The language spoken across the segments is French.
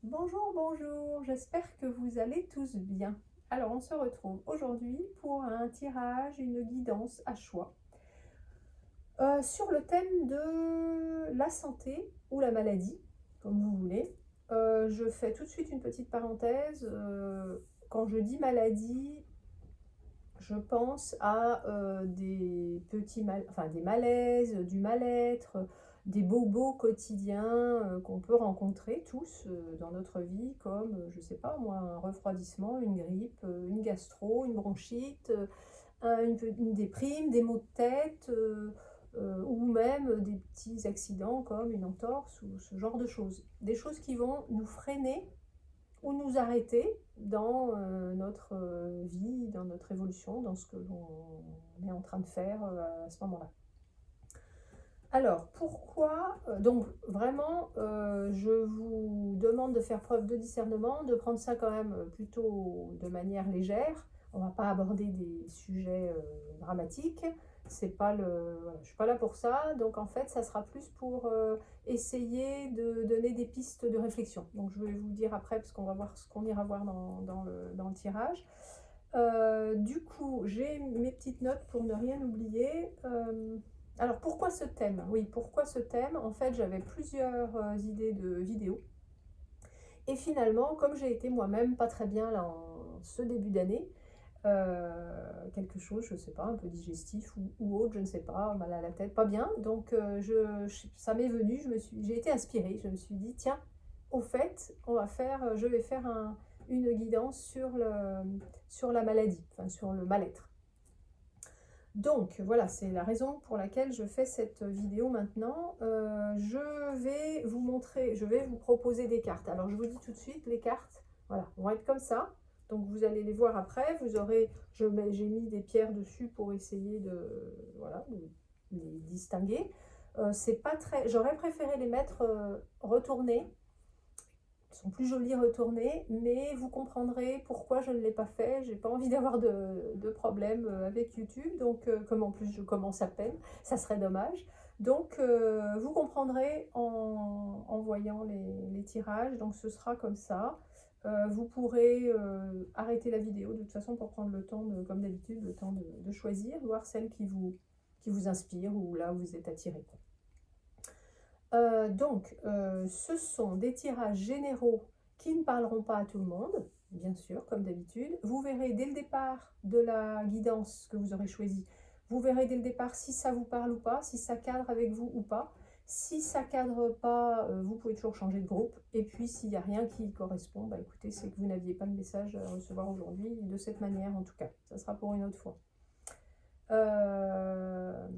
Bonjour, bonjour, j'espère que vous allez tous bien. Alors, on se retrouve aujourd'hui pour un tirage, une guidance à choix sur le thème de la santé ou la maladie, comme vous voulez. Je fais tout de suite une petite parenthèse. Quand je dis maladie, je pense à des enfin des malaises, du mal-être, des bobos quotidiens qu'on peut rencontrer tous dans notre vie, comme, je sais pas moi, un refroidissement, une grippe, une gastro, une bronchite, une déprime, des maux de tête, ou même des petits accidents comme une entorse ou ce genre de choses. Des choses qui vont nous freiner ou nous arrêter dans notre vie, dans notre évolution, dans ce que l'on est en train de faire à ce moment-là. Alors, pourquoi donc vraiment, je vous demande de faire preuve de discernement, de prendre ça quand même plutôt de manière légère. On ne va pas aborder des sujets dramatiques. C'est pas le, voilà, je ne suis pas là pour ça. Donc en fait, ça sera plus pour essayer de donner des pistes de réflexion. Donc je vais vous dire après, parce qu'on va voir ce qu'on ira voir dans le tirage. Du coup, j'ai mes petites notes pour ne rien oublier. Alors, pourquoi ce thème? Oui, pourquoi ce thème? En fait, j'avais plusieurs idées de vidéos. Et finalement, comme j'ai été moi-même pas très bien là en ce début d'année, quelque chose, je sais pas, un peu digestif ou autre, je ne sais pas, mal à la tête, pas bien. Donc, ça m'est venu, j'ai été inspirée. Je me suis dit, tiens, au fait, je vais faire une guidance sur la maladie, enfin sur le mal-être. Donc voilà, c'est la raison pour laquelle je fais cette vidéo maintenant. Je vais vous montrer, je vais vous proposer des cartes. Alors je vous dis tout de suite, les cartes, voilà, vont être comme ça. Donc vous allez les voir après. Vous aurez, j'ai mis des pierres dessus pour essayer voilà, de les distinguer. C'est pas très, j'aurais préféré les mettre retournés. Ils sont plus jolis retournés, mais vous comprendrez pourquoi je ne l'ai pas fait. J'ai pas envie d'avoir de problème avec YouTube, donc comme en plus je commence à peine, ça serait dommage. Donc vous comprendrez en voyant les tirages, donc ce sera comme ça. Vous pourrez arrêter la vidéo de toute façon pour prendre le temps, comme d'habitude, le temps de choisir, voir celle qui vous inspire ou là où vous êtes attiré. Ce sont des tirages généraux qui ne parleront pas à tout le monde, bien sûr, comme d'habitude. Vous verrez dès le départ de la guidance que vous aurez choisie, vous verrez dès le départ si ça vous parle ou pas, si ça cadre avec vous ou pas. Si ça cadre pas, vous pouvez toujours changer de groupe. Et puis, s'il n'y a rien qui correspond, bah écoutez, c'est que vous n'aviez pas de message à recevoir aujourd'hui, de cette manière en tout cas. Ça sera pour une autre fois. Euh,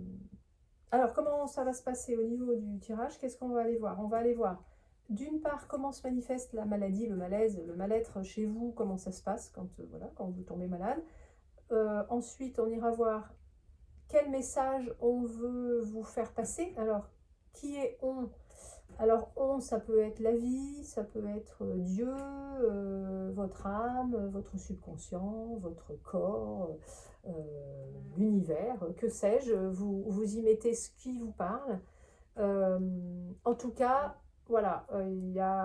alors, comment ça va se passer au niveau du tirage? Qu'est-ce qu'on va aller voir? On va aller voir, d'une part, comment se manifeste la maladie, le malaise, le mal-être chez vous, comment ça se passe quand, voilà, quand vous tombez malade. Ensuite, on ira voir quel message on veut vous faire passer. Alors, qui est on? Alors, on, ça peut être la vie, ça peut être Dieu, votre âme, votre subconscient, votre corps, l'univers, que sais-je. Vous y mettez ce qui vous parle. Euh, En tout cas, voilà,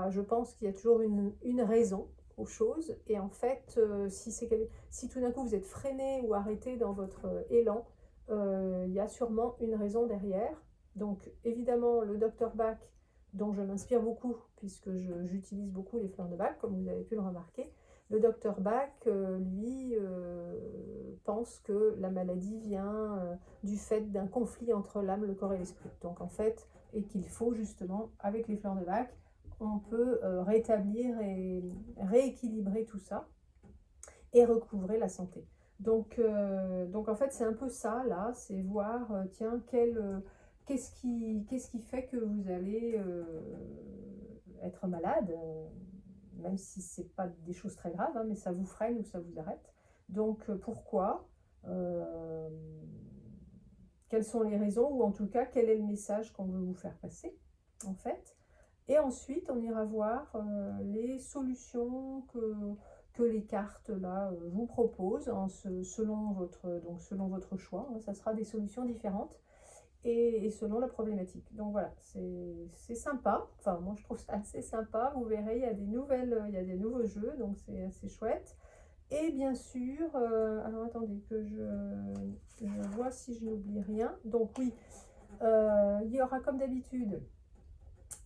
je pense qu'il y a toujours une raison aux choses. Et en fait, si tout d'un coup vous êtes freiné ou arrêté dans votre élan, il y a sûrement une raison derrière. Donc évidemment, le docteur Bach, dont je m'inspire beaucoup, puisque j'utilise beaucoup les fleurs de Bach, comme vous avez pu le remarquer, le docteur Bach, lui, pense que la maladie vient du fait d'un conflit entre l'âme, le corps et l'esprit. Donc en fait, et qu'il faut justement, avec les fleurs de Bach, on peut rétablir et rééquilibrer tout ça et recouvrer la santé. Donc en fait, c'est un peu ça, là, c'est voir, tiens, qu'est-ce qui fait que vous allez être malade, même si ce n'est pas des choses très graves, hein, mais ça vous freine ou ça vous arrête. Donc pourquoi quelles sont les raisons, ou en tout cas, quel est le message qu'on veut vous faire passer, en fait. Et ensuite, on ira voir les solutions que les cartes là vous proposent selon votre choix. Hein, ça sera des solutions différentes. et selon la problématique. Donc voilà, c'est sympa. Enfin, moi je trouve ça assez sympa. Vous verrez, il y a des nouveaux jeux, donc c'est assez chouette. Et bien sûr, alors attendez que je vois si je n'oublie rien. Donc oui, il y aura comme d'habitude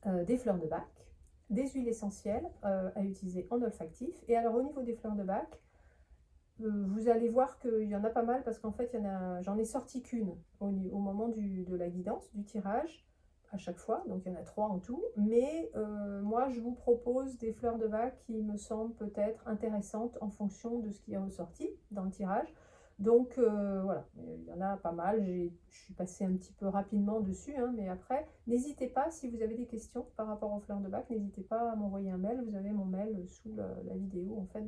des fleurs de bac, des huiles essentielles à utiliser en olfactif. Et alors au niveau des fleurs de bac, vous allez voir qu'il y en a pas mal parce qu'en fait, j'en ai sorti qu'une au moment de la guidance, du tirage, à chaque fois. Donc il y en a 3 en tout. Mais moi, je vous propose des fleurs de bac qui me semblent peut-être intéressantes en fonction de ce qui est ressorti dans le tirage. Donc voilà, il y en a pas mal. Je suis passée un petit peu rapidement dessus, hein, mais après, n'hésitez pas, si vous avez des questions par rapport aux fleurs de bac, n'hésitez pas à m'envoyer un mail. Vous avez mon mail sous la vidéo, en fait,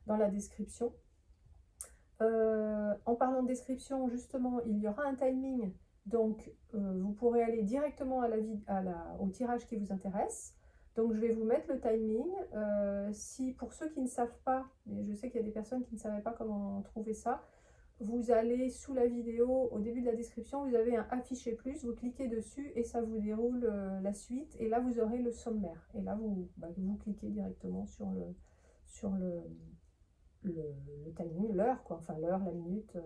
dans la description. En parlant de description, justement, il y aura un timing, donc vous pourrez aller directement au tirage qui vous intéresse. Donc je vais vous mettre le timing. Si pour ceux qui ne savent pas, mais je sais qu'il y a des personnes qui ne savaient pas comment trouver ça, vous allez sous la vidéo, au début de la description, vous avez un afficher plus, vous cliquez dessus et ça vous déroule la suite. Et là, vous aurez le sommaire. Et là, vous cliquez directement sur le timing, l'heure, quoi, enfin l'heure, la minute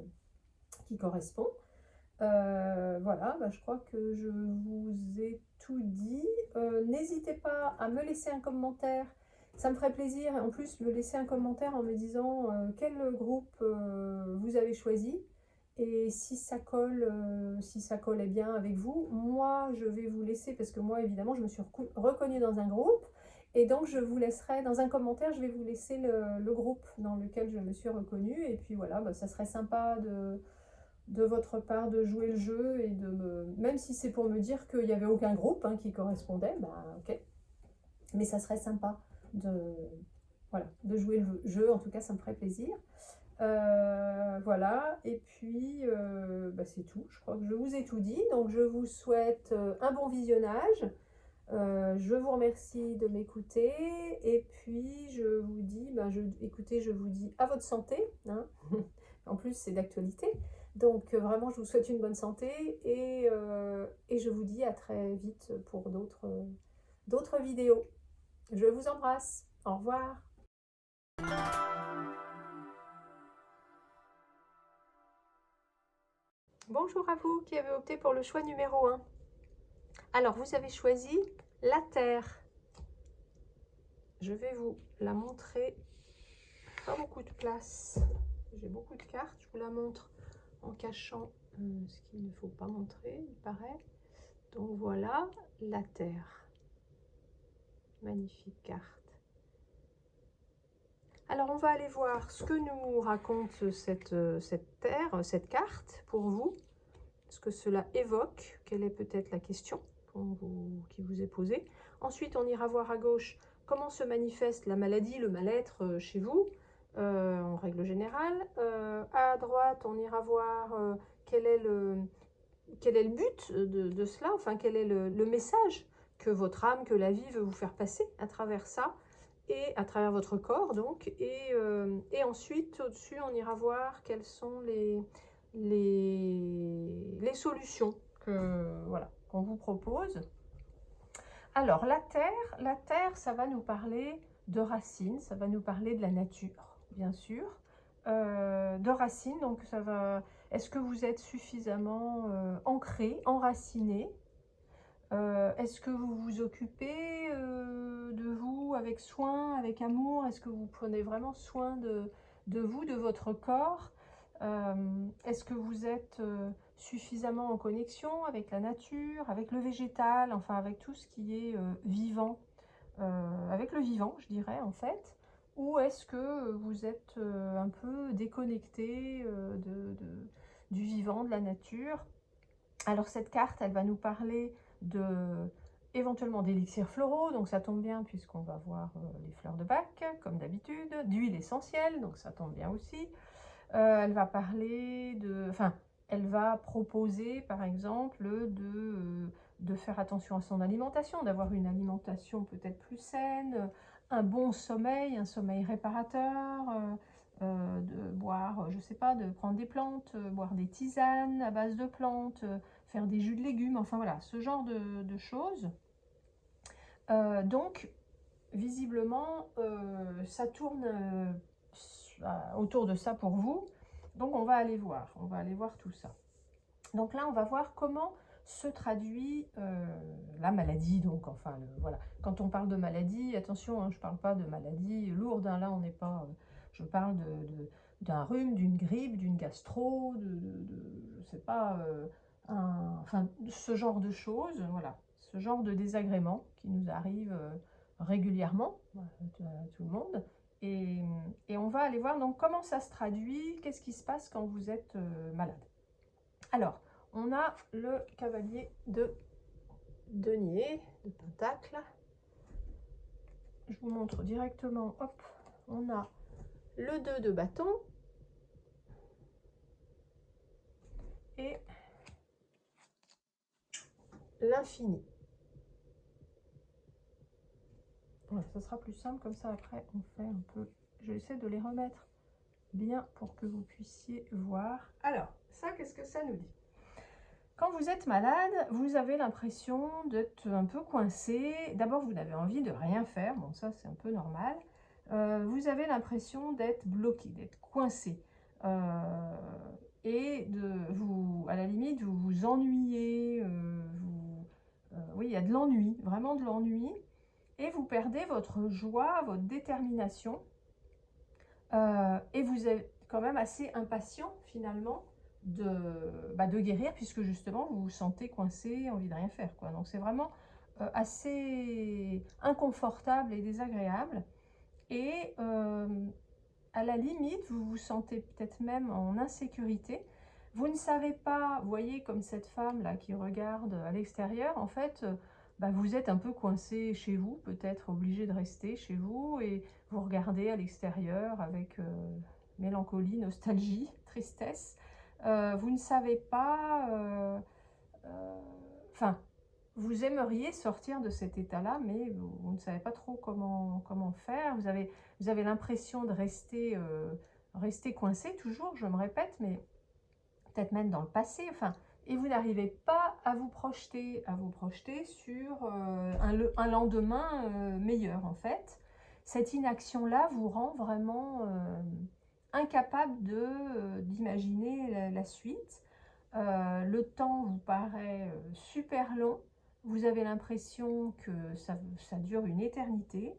qui correspond. Voilà, je crois que je vous ai tout dit. N'hésitez pas à me laisser un commentaire, ça me ferait plaisir. En plus, me laisser un commentaire en me disant quel groupe vous avez choisi et si ça collait bien avec vous. Moi, je vais vous laisser, parce que moi, évidemment, je me suis reconnue dans un groupe. Et donc, je vous laisserai, dans un commentaire, je vais vous laisser le groupe dans lequel je me suis reconnue. Et puis voilà, ça serait sympa de votre part de jouer le jeu et même si c'est pour me dire qu'il n'y avait aucun groupe qui correspondait, ok. Mais ça serait sympa de jouer le jeu, en tout cas ça me ferait plaisir. Voilà, et puis c'est tout, je crois que je vous ai tout dit, donc je vous souhaite un bon visionnage. Je vous remercie de m'écouter et puis je vous dis, écoutez, je vous dis à votre santé, hein. En plus c'est d'actualité, donc vraiment je vous souhaite une bonne santé et je vous dis à très vite pour d'autres vidéos. Je vous embrasse, au revoir. Bonjour à vous qui avez opté pour le choix numéro 1. Alors vous avez choisi la Terre. Je vais vous la montrer. Pas beaucoup de place. J'ai beaucoup de cartes. Je vous la montre en cachant ce qu'il ne faut pas montrer, il paraît. Donc voilà la Terre. Magnifique carte. Alors on va aller voir ce que nous raconte cette Terre, cette carte pour vous. Ce que cela évoque. Quelle est peut-être la question qui vous est posée. Ensuite on ira voir à gauche comment se manifeste la maladie, le mal-être chez vous. En règle générale. À droite, on ira voir quel est le but de cela, enfin quel est le message que votre âme, que la vie veut vous faire passer à travers ça, et à travers votre corps donc. Et ensuite, au-dessus, on ira voir quelles sont les solutions qu'on vous propose. Alors, la Terre, ça va nous parler de racines, ça va nous parler de la nature, bien sûr. De racines, donc ça va... Est-ce que vous êtes suffisamment ancré, enraciné? Est-ce que vous vous occupez de vous avec soin, avec amour? Est-ce que vous prenez vraiment soin de vous, de votre corps? Est-ce que vous êtes suffisamment en connexion avec la nature, avec le végétal, enfin avec tout ce qui est vivant, avec le vivant, je dirais en fait? Ou est-ce que vous êtes un peu déconnecté du vivant, de la nature? Alors cette carte, elle va nous parler éventuellement d'élixirs floraux, donc ça tombe bien puisqu'on va voir les fleurs de bac, comme d'habitude, d'huile essentielle, donc ça tombe bien aussi. Elle va parler elle va proposer par exemple de faire attention à son alimentation, d'avoir une alimentation peut-être plus saine, un bon sommeil, un sommeil réparateur, de boire, je sais pas, de prendre des plantes, boire des tisanes à base de plantes, faire des jus de légumes, enfin voilà, ce genre de choses. Donc, visiblement, ça tourne autour de ça pour vous. Donc, on va aller voir tout ça. Donc là, on va voir comment se traduit la maladie. Donc, enfin, voilà. Quand on parle de maladie, attention, hein, je ne parle pas de maladie lourde. Hein, là, on n'est pas... je parle d'un rhume, d'une grippe, d'une gastro, je ne sais pas, enfin, ce genre de choses, voilà. Ce genre de désagréments qui nous arrivent régulièrement, à tout le monde. Et on va aller voir donc comment ça se traduit, qu'est-ce qui se passe quand vous êtes malade. Alors, on a le cavalier de denier, de pentacle. Je vous montre directement, hop, on a le 2 de bâton et l'infini. Voilà, ça sera plus simple comme ça. Après, on fait un peu... J'essaie de les remettre bien pour que vous puissiez voir. Alors, ça, qu'est-ce que ça nous dit? Quand vous êtes malade, vous avez l'impression d'être un peu coincé. D'abord, vous n'avez envie de rien faire. Bon, ça, c'est un peu normal. Vous avez l'impression d'être bloqué, d'être coincé. Et à la limite, vous vous ennuyez. Oui, il y a de l'ennui, vraiment de l'ennui. Et vous perdez votre joie, votre détermination. Et vous êtes quand même assez impatient, finalement, de guérir, puisque justement vous vous sentez coincé, envie de rien faire, quoi. Donc c'est vraiment assez inconfortable et désagréable. Et à la limite, vous vous sentez peut-être même en insécurité. Vous ne savez pas, vous voyez, comme cette femme là qui regarde à l'extérieur, en fait, vous êtes un peu coincé chez vous, peut-être obligé de rester chez vous, et vous regardez à l'extérieur avec mélancolie, nostalgie, tristesse. Vous ne savez pas, enfin, vous aimeriez sortir de cet état-là, mais vous ne savez pas trop comment faire. Vous avez l'impression de rester coincé toujours, je me répète, mais peut-être même dans le passé. Enfin, et vous n'arrivez pas à vous projeter sur un lendemain meilleur, en fait. Cette inaction-là vous rend vraiment incapable d'imaginer la suite. Le temps vous paraît super long. Vous avez l'impression que ça dure une éternité.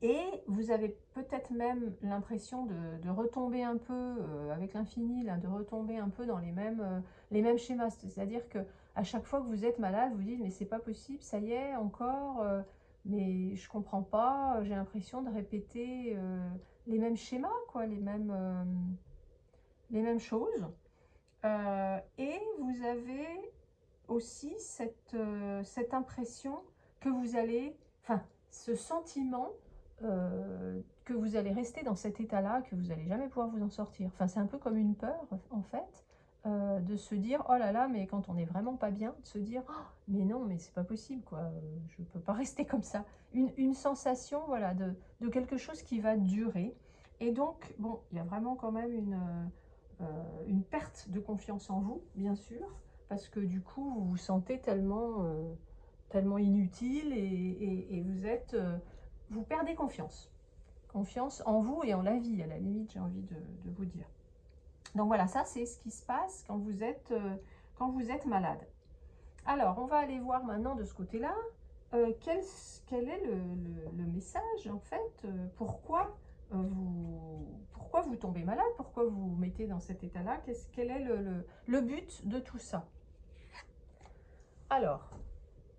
Et vous avez peut-être même l'impression de retomber un peu avec l'infini, de retomber un peu dans les mêmes schémas. C'est-à-dire que à chaque fois que vous êtes malade, vous dites mais c'est pas possible, ça y est, encore, mais je comprends pas, j'ai l'impression de répéter les mêmes schémas, quoi, les mêmes choses. Et vous avez aussi cette impression que vous allez, enfin, ce sentiment que vous allez rester dans cet état-là, que vous n'allez jamais pouvoir vous en sortir. Enfin, c'est un peu comme une peur, en fait, de se dire, oh là là, mais quand on n'est vraiment pas bien, de se dire, oh, mais non, mais c'est pas possible, quoi, je ne peux pas rester comme ça. Une sensation, voilà, de quelque chose qui va durer. Et donc, bon, il y a vraiment quand même une perte de confiance en vous, bien sûr, parce que du coup, vous vous sentez tellement inutile et vous perdez confiance. Confiance en vous et en la vie, à la limite, j'ai envie de vous dire. Donc voilà, ça c'est ce qui se passe quand vous êtes malade. Alors, on va aller voir maintenant de ce côté-là, quel est le message, en fait, pourquoi vous tombez malade, pourquoi vous vous mettez dans cet état-là, quel est le but de tout ça? Alors,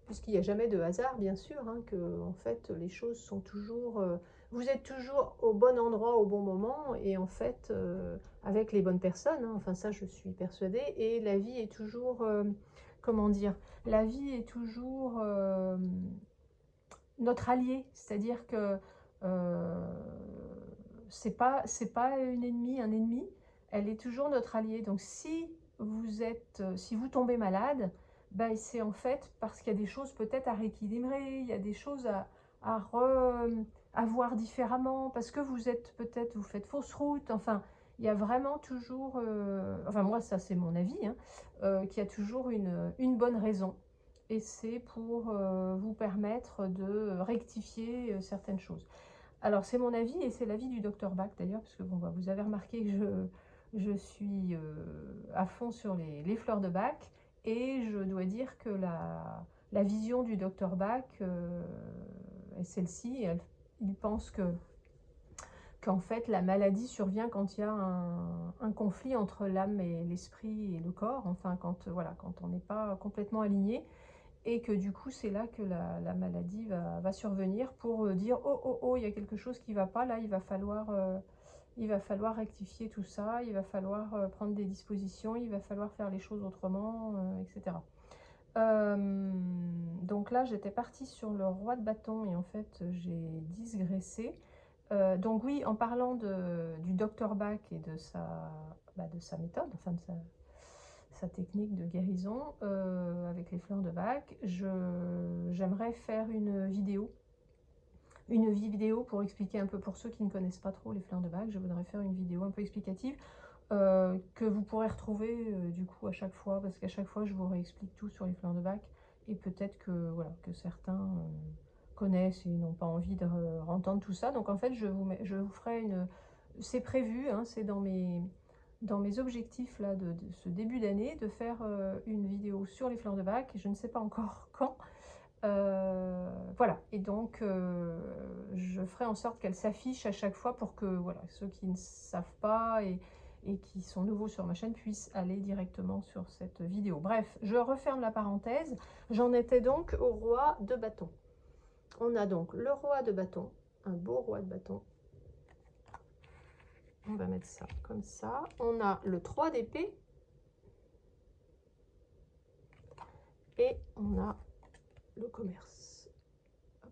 puisqu'il n'y a jamais de hasard, bien sûr, hein, que en fait les choses sont toujours... vous êtes toujours au bon endroit, au bon moment, et en fait, avec les bonnes personnes, hein, enfin ça je suis persuadée, et la vie est toujours... comment dire? La vie est toujours notre allié, c'est-à-dire que c'est pas une ennemie, un ennemi, elle est toujours notre allié. Donc si vous tombez malade, c'est en fait parce qu'il y a des choses peut-être à rééquilibrer, il y a des choses à voir différemment, parce que vous faites fausse route, enfin, il y a vraiment toujours, enfin moi ça c'est mon avis, hein, qu'il y a toujours une bonne raison. Et c'est pour vous permettre de rectifier certaines choses. Alors c'est mon avis et c'est l'avis du docteur Bach d'ailleurs, parce que bon, bah, vous avez remarqué que je suis à fond sur les fleurs de Bach, et je dois dire que la vision du docteur Bach est celle-ci. Il pense qu'en fait la maladie survient quand il y a un conflit entre l'âme et l'esprit et le corps, enfin quand, voilà, quand on n'est pas complètement aligné, et que du coup c'est là que la maladie va survenir pour dire oh oh oh, il y a quelque chose qui ne va pas, là il va falloir rectifier tout ça, il va falloir prendre des dispositions, il va falloir faire les choses autrement, etc. Donc là j'étais partie sur le roi de bâton et en fait j'ai digressé. Donc oui, en parlant du docteur Bach et de sa méthode, enfin de sa technique de guérison avec les fleurs de Bach, j'aimerais faire une vidéo pour expliquer un peu, pour ceux qui ne connaissent pas trop les fleurs de Bach, je voudrais faire une vidéo un peu explicative que vous pourrez retrouver du coup à chaque fois, parce qu'à chaque fois je vous réexplique tout sur les fleurs de Bach, et peut-être que, voilà, que certains connaissent et n'ont pas envie de entendre tout ça. Donc en fait je vous ferai une... C'est prévu, hein, c'est dans mes objectifs là, de ce début d'année, de faire une vidéo sur les fleurs de Bach. Je ne sais pas encore quand. Voilà, et donc je ferai en sorte qu'elle s'affiche à chaque fois pour que, voilà, ceux qui ne savent pas et qui sont nouveaux sur ma chaîne puissent aller directement sur cette vidéo. Bref, je referme la parenthèse. J'en étais donc au roi de bâton. On a donc le roi de bâton, un beau roi de bâton. On va mettre ça comme ça. On a le 3 d'épée. Et on a le commerce. Hop.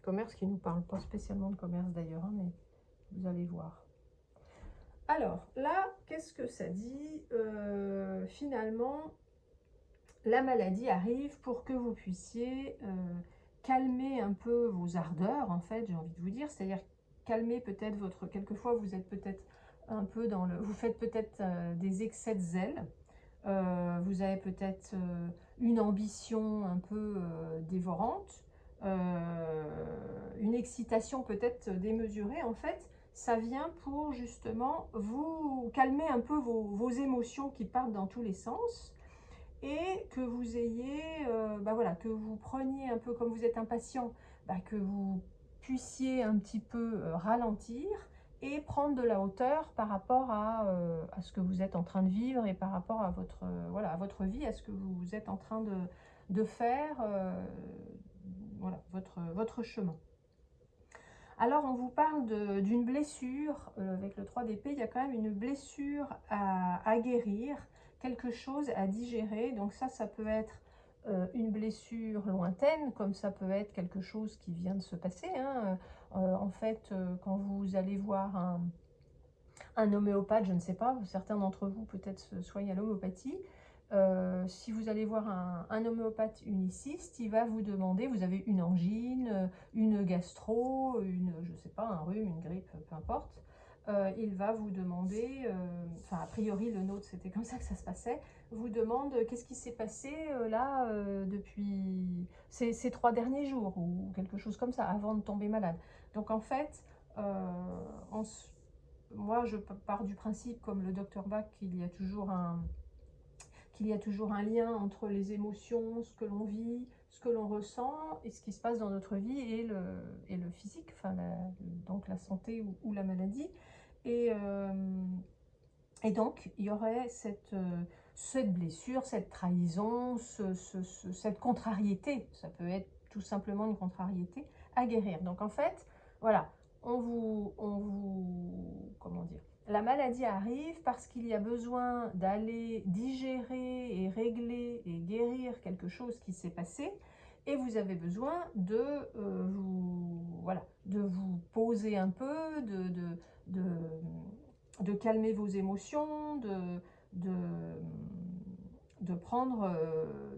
Commerce qui ne nous parle pas spécialement de commerce d'ailleurs, hein, mais vous allez voir. Alors là, qu'est-ce que ça dit? Finalement, la maladie arrive pour que vous puissiez calmer un peu vos ardeurs, en fait, j'ai envie de vous dire. C'est-à-dire calmer peut-être votre... Quelquefois, vous êtes peut-être un peu dans le... Vous faites peut-être des excès de zèle. Vous avez peut-être une ambition un peu dévorante, une excitation peut-être démesurée. En fait, ça vient pour justement vous calmer un peu vos émotions qui partent dans tous les sens, et que vous ayez, voilà, que vous preniez un peu, comme vous êtes impatient, que vous puissiez un petit peu ralentir et prendre de la hauteur par rapport à ce que vous êtes en train de vivre, et par rapport à votre, voilà, à votre vie, à ce que vous êtes en train de faire, voilà, votre chemin. Alors on vous parle d'une blessure, avec le 3 d'épée, il y a quand même une blessure à guérir, quelque chose à digérer. Donc ça peut être une blessure lointaine, comme ça peut être quelque chose qui vient de se passer, hein. En fait, quand vous allez voir un homéopathe, je ne sais pas, certains d'entre vous peut-être soignent à l'homéopathie, si vous allez voir un homéopathe uniciste, il va vous demander, vous avez une angine, une gastro, je ne sais pas, un rhume, une grippe, peu importe, il va vous demander, enfin a priori le nôtre c'était comme ça que ça se passait, vous demande qu'est-ce qui s'est passé là depuis ces 3 derniers jours, ou quelque chose comme ça, avant de tomber malade. Donc en fait, moi je pars du principe, comme le docteur Bach, qu'il y a toujours un lien entre les émotions, ce que l'on vit, ce que l'on ressent, et ce qui se passe dans notre vie, et le physique, enfin donc la santé ou la maladie. Et donc il y aurait cette blessure, cette trahison, cette contrariété, ça peut être tout simplement une contrariété à guérir. Donc en fait, voilà, comment dire, la maladie arrive parce qu'il y a besoin d'aller digérer et régler et guérir quelque chose qui s'est passé, et vous avez besoin de vous poser un peu, de calmer vos émotions, de prendre,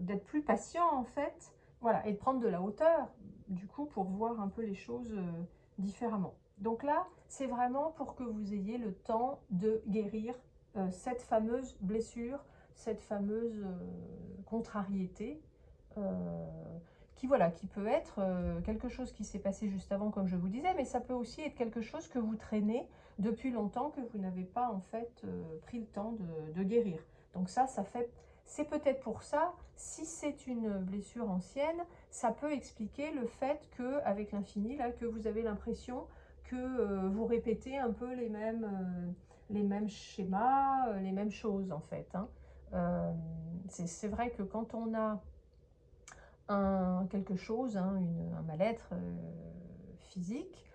d'être plus patient en fait, voilà, et de prendre de la hauteur du coup pour voir un peu les choses différemment. Donc là, c'est vraiment pour que vous ayez le temps de guérir cette fameuse blessure, cette fameuse contrariété, euh, qui, voilà, qui peut être quelque chose qui s'est passé juste avant, comme je vous disais, mais ça peut aussi être quelque chose que vous traînez depuis longtemps, que vous n'avez pas en fait pris le temps de guérir. Donc ça fait, c'est peut-être pour ça, si c'est une blessure ancienne, ça peut expliquer le fait que, avec l'infini, là, que vous avez l'impression que vous répétez un peu les mêmes schémas, les mêmes choses en fait. Hein. C'est vrai que quand on a quelque chose, hein, un mal-être physique,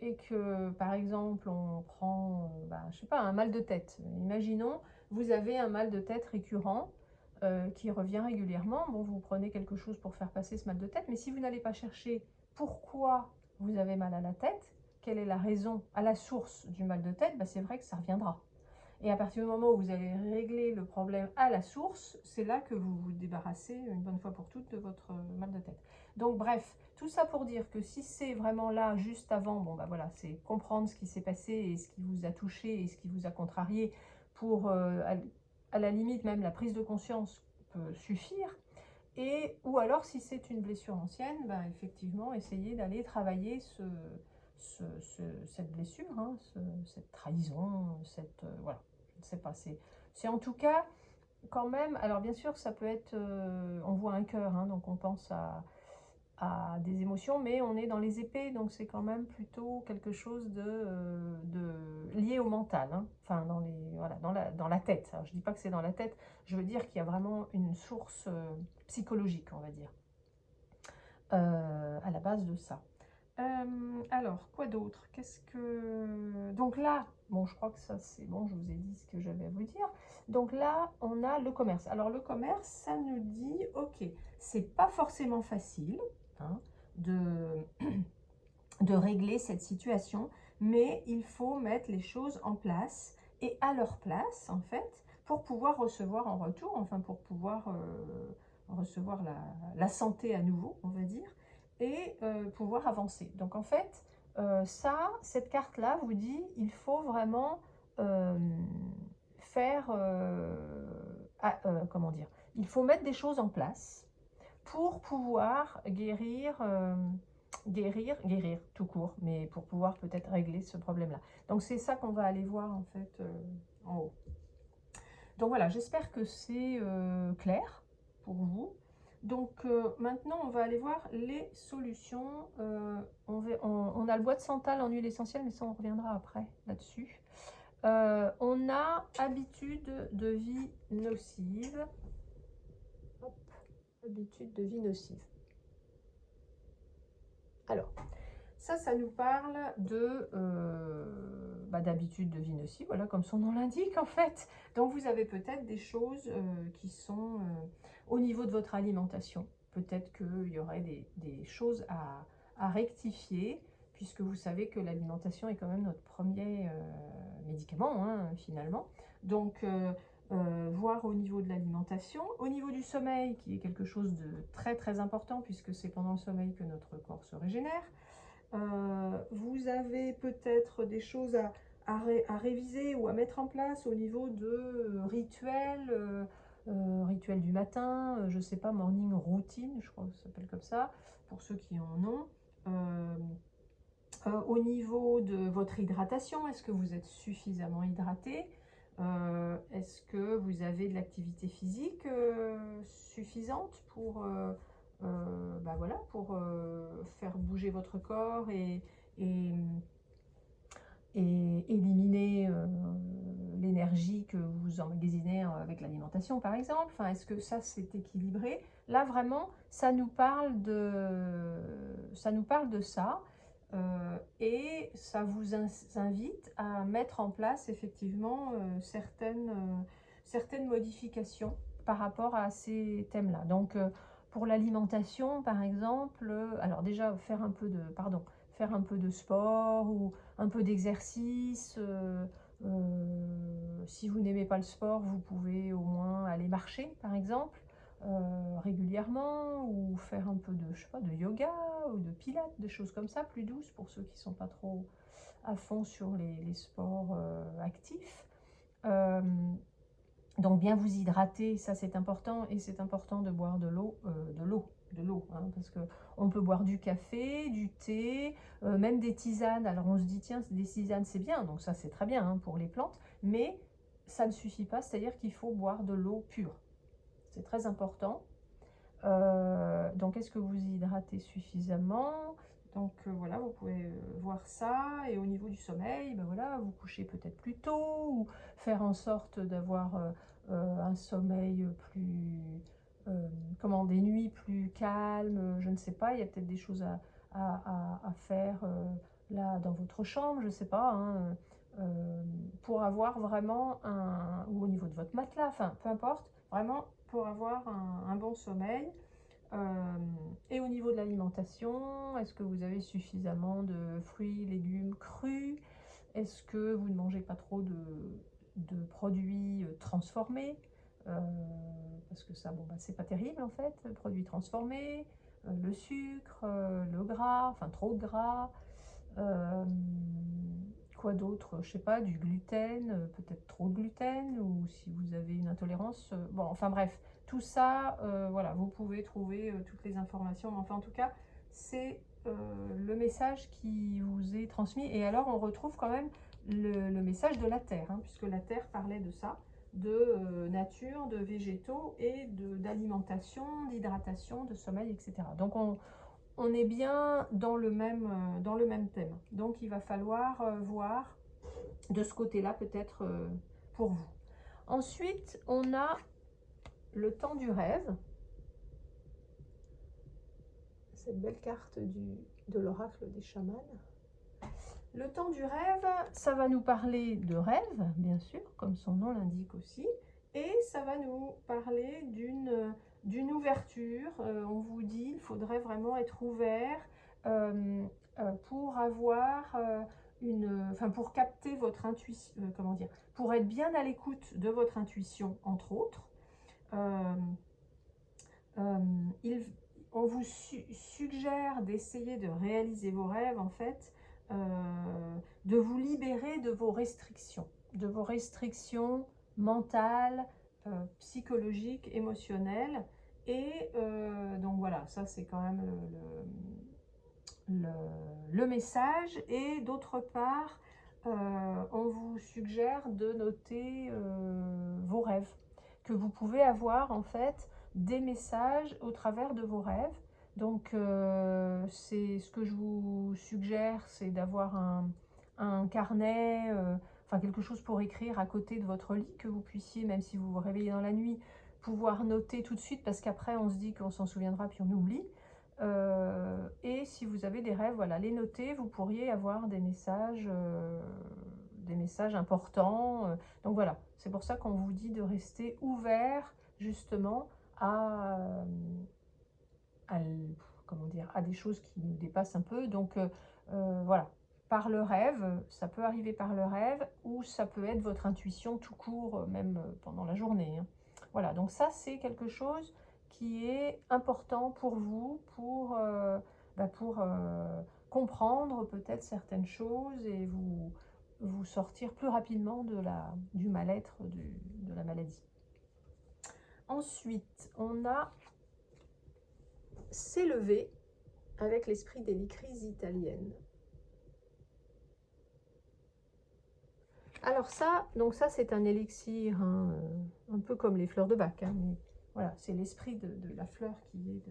et que par exemple on prend, je sais pas, un mal de tête. Imaginons, vous avez un mal de tête récurrent qui revient régulièrement. Bon, vous prenez quelque chose pour faire passer ce mal de tête, mais si vous n'allez pas chercher pourquoi vous avez mal à la tête, quelle est la raison à la source du mal de tête, c'est vrai que ça reviendra. Et à partir du moment où vous allez régler le problème à la source, c'est là que vous vous débarrassez une bonne fois pour toutes de votre mal de tête. Donc bref, tout ça pour dire que si c'est vraiment là, juste avant, bon voilà, c'est comprendre ce qui s'est passé et ce qui vous a touché et ce qui vous a contrarié pour, à la limite, même la prise de conscience peut suffire. Et, ou alors, si c'est une blessure ancienne, effectivement, essayez d'aller travailler cette blessure, hein, cette trahison, voilà, je ne sais pas, c'est en tout cas quand même, alors bien sûr ça peut être, on voit un cœur, hein, donc on pense à des émotions, mais on est dans les épées, donc c'est quand même plutôt quelque chose lié au mental, hein, enfin voilà, dans la tête. Alors, je ne dis pas que c'est dans la tête, je veux dire qu'il y a vraiment une source psychologique, on va dire, à la base de ça. Alors, quoi d'autre? Qu'est-ce que... Donc là, bon, je crois que ça c'est bon, je vous ai dit ce que j'avais à vous dire. Donc là, on a le commerce. Alors le commerce, ça nous dit, ok, c'est pas forcément facile, hein, de, de régler cette situation, mais il faut mettre les choses en place et à leur place, en fait, pour pouvoir recevoir en retour, enfin pour pouvoir recevoir la santé à nouveau, on va dire, et pouvoir avancer. Donc en fait, cette carte-là vous dit, il faut vraiment euh, faire, comment dire, il faut mettre des choses en place pour pouvoir guérir tout court, mais pour pouvoir peut-être régler ce problème-là. Donc c'est ça qu'on va aller voir en fait en haut. Donc voilà, j'espère que c'est clair pour vous. Donc maintenant, on va aller voir les solutions. On a le bois de santal en huile essentielle, mais ça, on reviendra après là-dessus. On a habitude de vie nocive. Hop, habitude de vie nocive. Alors, ça nous parle d'habitudes de vie nocive, voilà, comme son nom l'indique en fait. Donc vous avez peut-être des choses qui sont au niveau de votre alimentation. Peut-être qu'il y aurait des choses à rectifier, puisque vous savez que l'alimentation est quand même notre premier médicament, hein, finalement. Donc, voir au niveau de l'alimentation, au niveau du sommeil, qui est quelque chose de très très important, puisque c'est pendant le sommeil que notre corps se régénère. Vous avez peut-être des choses à réviser ou à mettre en place au niveau de rituels du matin, je ne sais pas, morning routine, je crois que ça s'appelle comme ça, pour ceux qui en ont. Au niveau de votre hydratation, est-ce que vous êtes suffisamment hydraté? Est-ce que vous avez de l'activité physique suffisante pour, voilà, pour faire bouger votre corps et, et éliminer l'énergie que vous emmagasinez avec l'alimentation par exemple? Enfin, est-ce que ça c'est équilibré? Là vraiment, ça nous parle de ça. Et ça vous invite à mettre en place effectivement certaines modifications par rapport à ces thèmes-là. Donc pour l'alimentation par exemple, alors déjà faire un peu de sport ou un peu d'exercice. Si vous n'aimez pas le sport, vous pouvez au moins aller marcher par exemple, régulièrement, ou faire un peu de, je sais pas, de yoga ou de pilates, des choses comme ça, plus douces pour ceux qui ne sont pas trop à fond sur les sports actifs. Donc bien vous hydrater, ça c'est important, et c'est important de boire de l'eau, hein, parce que on peut boire du café, du thé, même des tisanes. Alors on se dit tiens, des tisanes c'est bien, donc ça c'est très bien hein, pour les plantes, mais ça ne suffit pas, c'est-à-dire qu'il faut boire de l'eau pure. C'est très important. Donc est-ce que vous hydratez suffisamment? Donc voilà, vous pouvez voir ça. Et au niveau du sommeil, ben voilà, vous couchez peut-être plus tôt, ou faire en sorte d'avoir un sommeil plus, comment, des nuits plus calmes, je ne sais pas, il y a peut-être des choses à faire là dans votre chambre, je ne sais pas, hein, pour avoir vraiment ou au niveau de votre matelas, enfin peu importe, vraiment pour avoir un bon sommeil. Et au niveau de l'alimentation, est-ce que vous avez suffisamment de fruits, légumes crus? Est-ce que vous ne mangez pas trop de produits transformés? Euh, Parce que ça, bon, bah, c'est pas terrible en fait, produits transformés, le sucre, le gras, enfin trop de gras. Euh, Quoi d'autre? Je sais pas, du gluten, peut-être trop de gluten, ou si vous avez une intolérance. Bon, enfin bref, tout ça, voilà, vous pouvez trouver toutes les informations. Enfin, en tout cas, c'est le message qui vous est transmis. Et alors, on retrouve quand même le message de la Terre, hein, puisque la Terre parlait de ça, de nature, de végétaux et d'alimentation, d'hydratation, de sommeil, etc. Donc, on est bien dans le même thème. Donc, il va falloir voir de ce côté-là, peut-être pour vous. Ensuite, on a le temps du rêve. Cette belle carte de l'oracle des chamans. Le temps du rêve, ça va nous parler de rêve, bien sûr, comme son nom l'indique aussi. Et ça va nous parler d'une ouverture. On vous dit, il faudrait vraiment être ouvert pour avoir pour capter votre intuition, comment dire, pour être bien à l'écoute de votre intuition, entre autres. Euh, euh, il, on vous suggère d'essayer de réaliser vos rêves, en fait, de vous libérer de vos restrictions mentales, psychologiques, émotionnelles. Et donc voilà, ça c'est quand même le message. Et d'autre part, on vous suggère de noter vos rêves, que vous pouvez avoir en fait des messages au travers de vos rêves. Donc c'est ce que je vous suggère, c'est d'avoir un carnet, enfin quelque chose pour écrire à côté de votre lit, que vous puissiez, même si vous vous réveillez dans la nuit, pouvoir noter tout de suite, parce qu'après on se dit qu'on s'en souviendra puis on oublie. Et si vous avez des rêves, voilà, les noter, vous pourriez avoir des messages importants. Donc voilà, c'est pour ça qu'on vous dit de rester ouvert justement à, comment dire, à des choses qui nous dépassent un peu. Donc voilà, par le rêve, ça peut arriver par le rêve, ou ça peut être votre intuition tout court, même pendant la journée, hein. Voilà, donc ça c'est quelque chose qui est important pour vous, pour comprendre peut-être certaines choses, et vous sortir plus rapidement du mal-être, de la maladie. Ensuite, on a s'élever avec l'esprit des lycrises italiennes. Alors ça, donc ça c'est un élixir, hein, un peu comme les fleurs de Bach, hein, mais voilà, c'est l'esprit de la fleur qui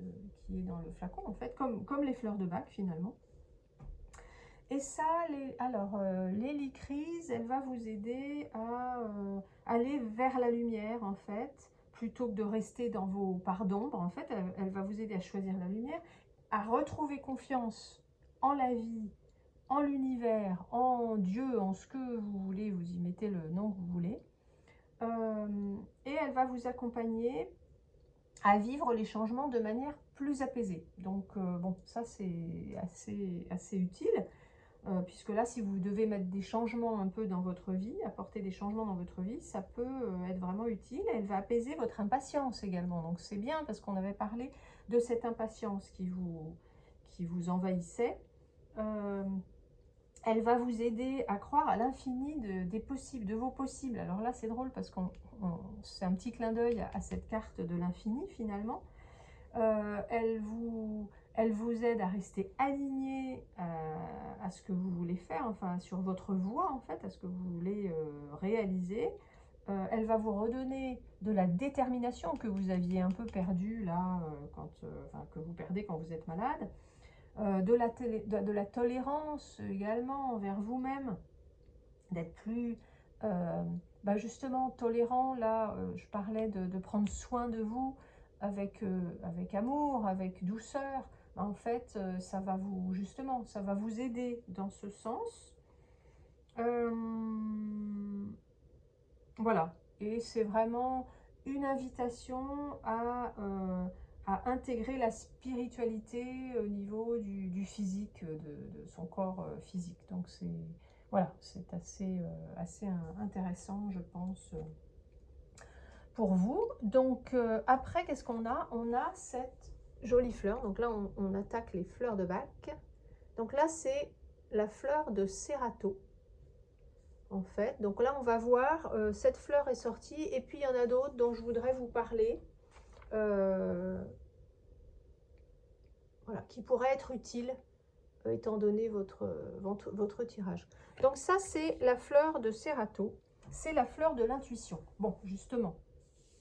est dans le flacon, en fait, comme les fleurs de Bach finalement. Et ça, l'hélicryse, elle va vous aider à aller vers la lumière, en fait, plutôt que de rester dans vos parts d'ombre. En fait, elle va vous aider à choisir la lumière, à retrouver confiance en la vie, en l'univers, en Dieu, en ce que vous voulez, vous y mettez le nom que vous voulez. Et elle va vous accompagner à vivre les changements de manière plus apaisée. Donc bon, ça c'est assez utile. puisque là, si vous devez mettre des changements un peu dans votre vie, apporter des changements dans votre vie, ça peut être vraiment utile. Elle va apaiser votre impatience également. Donc c'est bien parce qu'on avait parlé de cette impatience qui vous envahissait. Elle va vous aider à croire à l'infini des possibles, de vos possibles. Alors là, c'est drôle parce que c'est un petit clin d'œil à cette carte de l'infini finalement. Elle vous aide à rester aligné à ce que vous voulez faire, enfin sur votre voie en fait, à ce que vous voulez réaliser. Elle va vous redonner de la détermination que vous aviez un peu perdue là, enfin, que vous perdez quand vous êtes malade. De la tolérance également envers vous-même, d'être plus justement tolérant. Là, je parlais de prendre soin de vous avec amour, avec douceur. En fait, ça va vous aider dans ce sens. Voilà, et c'est vraiment une invitation à intégrer la spiritualité au niveau du physique, de son corps physique. Donc c'est voilà, c'est assez intéressant, je pense, pour vous. Donc après, qu'est-ce qu'on a? On a cette jolie fleur. Donc là, on attaque les fleurs de Bach. Donc là, c'est la fleur de Cerato. En fait, donc là on va voir, cette fleur est sortie et puis il y en a d'autres dont je voudrais vous parler, voilà, qui pourraient être utiles étant donné votre tirage. Donc ça c'est la fleur de Cerato, c'est la fleur de l'intuition. Bon, justement,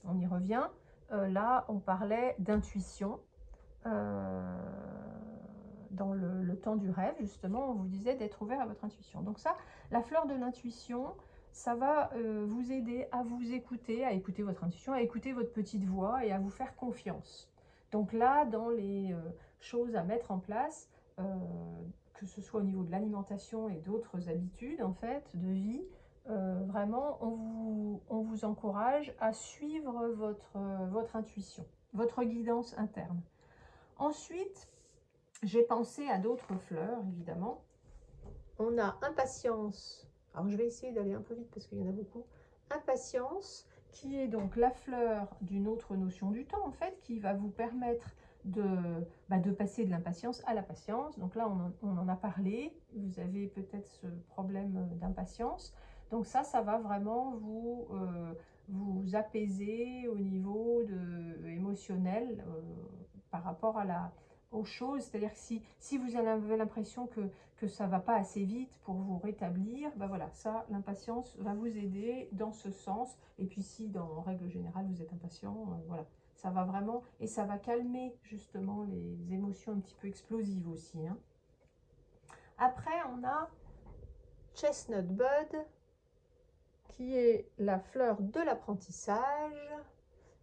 on y revient. Là on parlait d'intuition. Dans le temps du rêve, justement, on vous disait d'être ouvert à votre intuition. Donc ça, la fleur de l'intuition, ça va vous aider à vous écouter, à écouter votre intuition, à écouter votre petite voix et à vous faire confiance. Donc là, dans les choses à mettre en place, que ce soit au niveau de l'alimentation et d'autres habitudes, en fait, de vie, vraiment, on vous encourage à suivre votre intuition, votre guidance interne. Ensuite, j'ai pensé à d'autres fleurs, évidemment. On a impatience. Alors, je vais essayer d'aller un peu vite parce qu'il y en a beaucoup. Impatience, qui est donc la fleur d'une autre notion du temps, en fait, qui va vous permettre de passer de l'impatience à la patience. Donc là, on en a parlé. Vous avez peut-être ce problème d'impatience. Donc ça va vraiment vous apaiser au niveau émotionnel par rapport aux choses. C'est-à-dire que si vous avez l'impression que ça ne va pas assez vite pour vous rétablir, ben voilà, ça, l'impatience va vous aider dans ce sens. Et puis si, en règle générale, vous êtes impatient, voilà, ça va vraiment, et ça va calmer justement les émotions un petit peu explosives aussi, hein. Après, on a Chestnut Bud, qui est la fleur de l'apprentissage.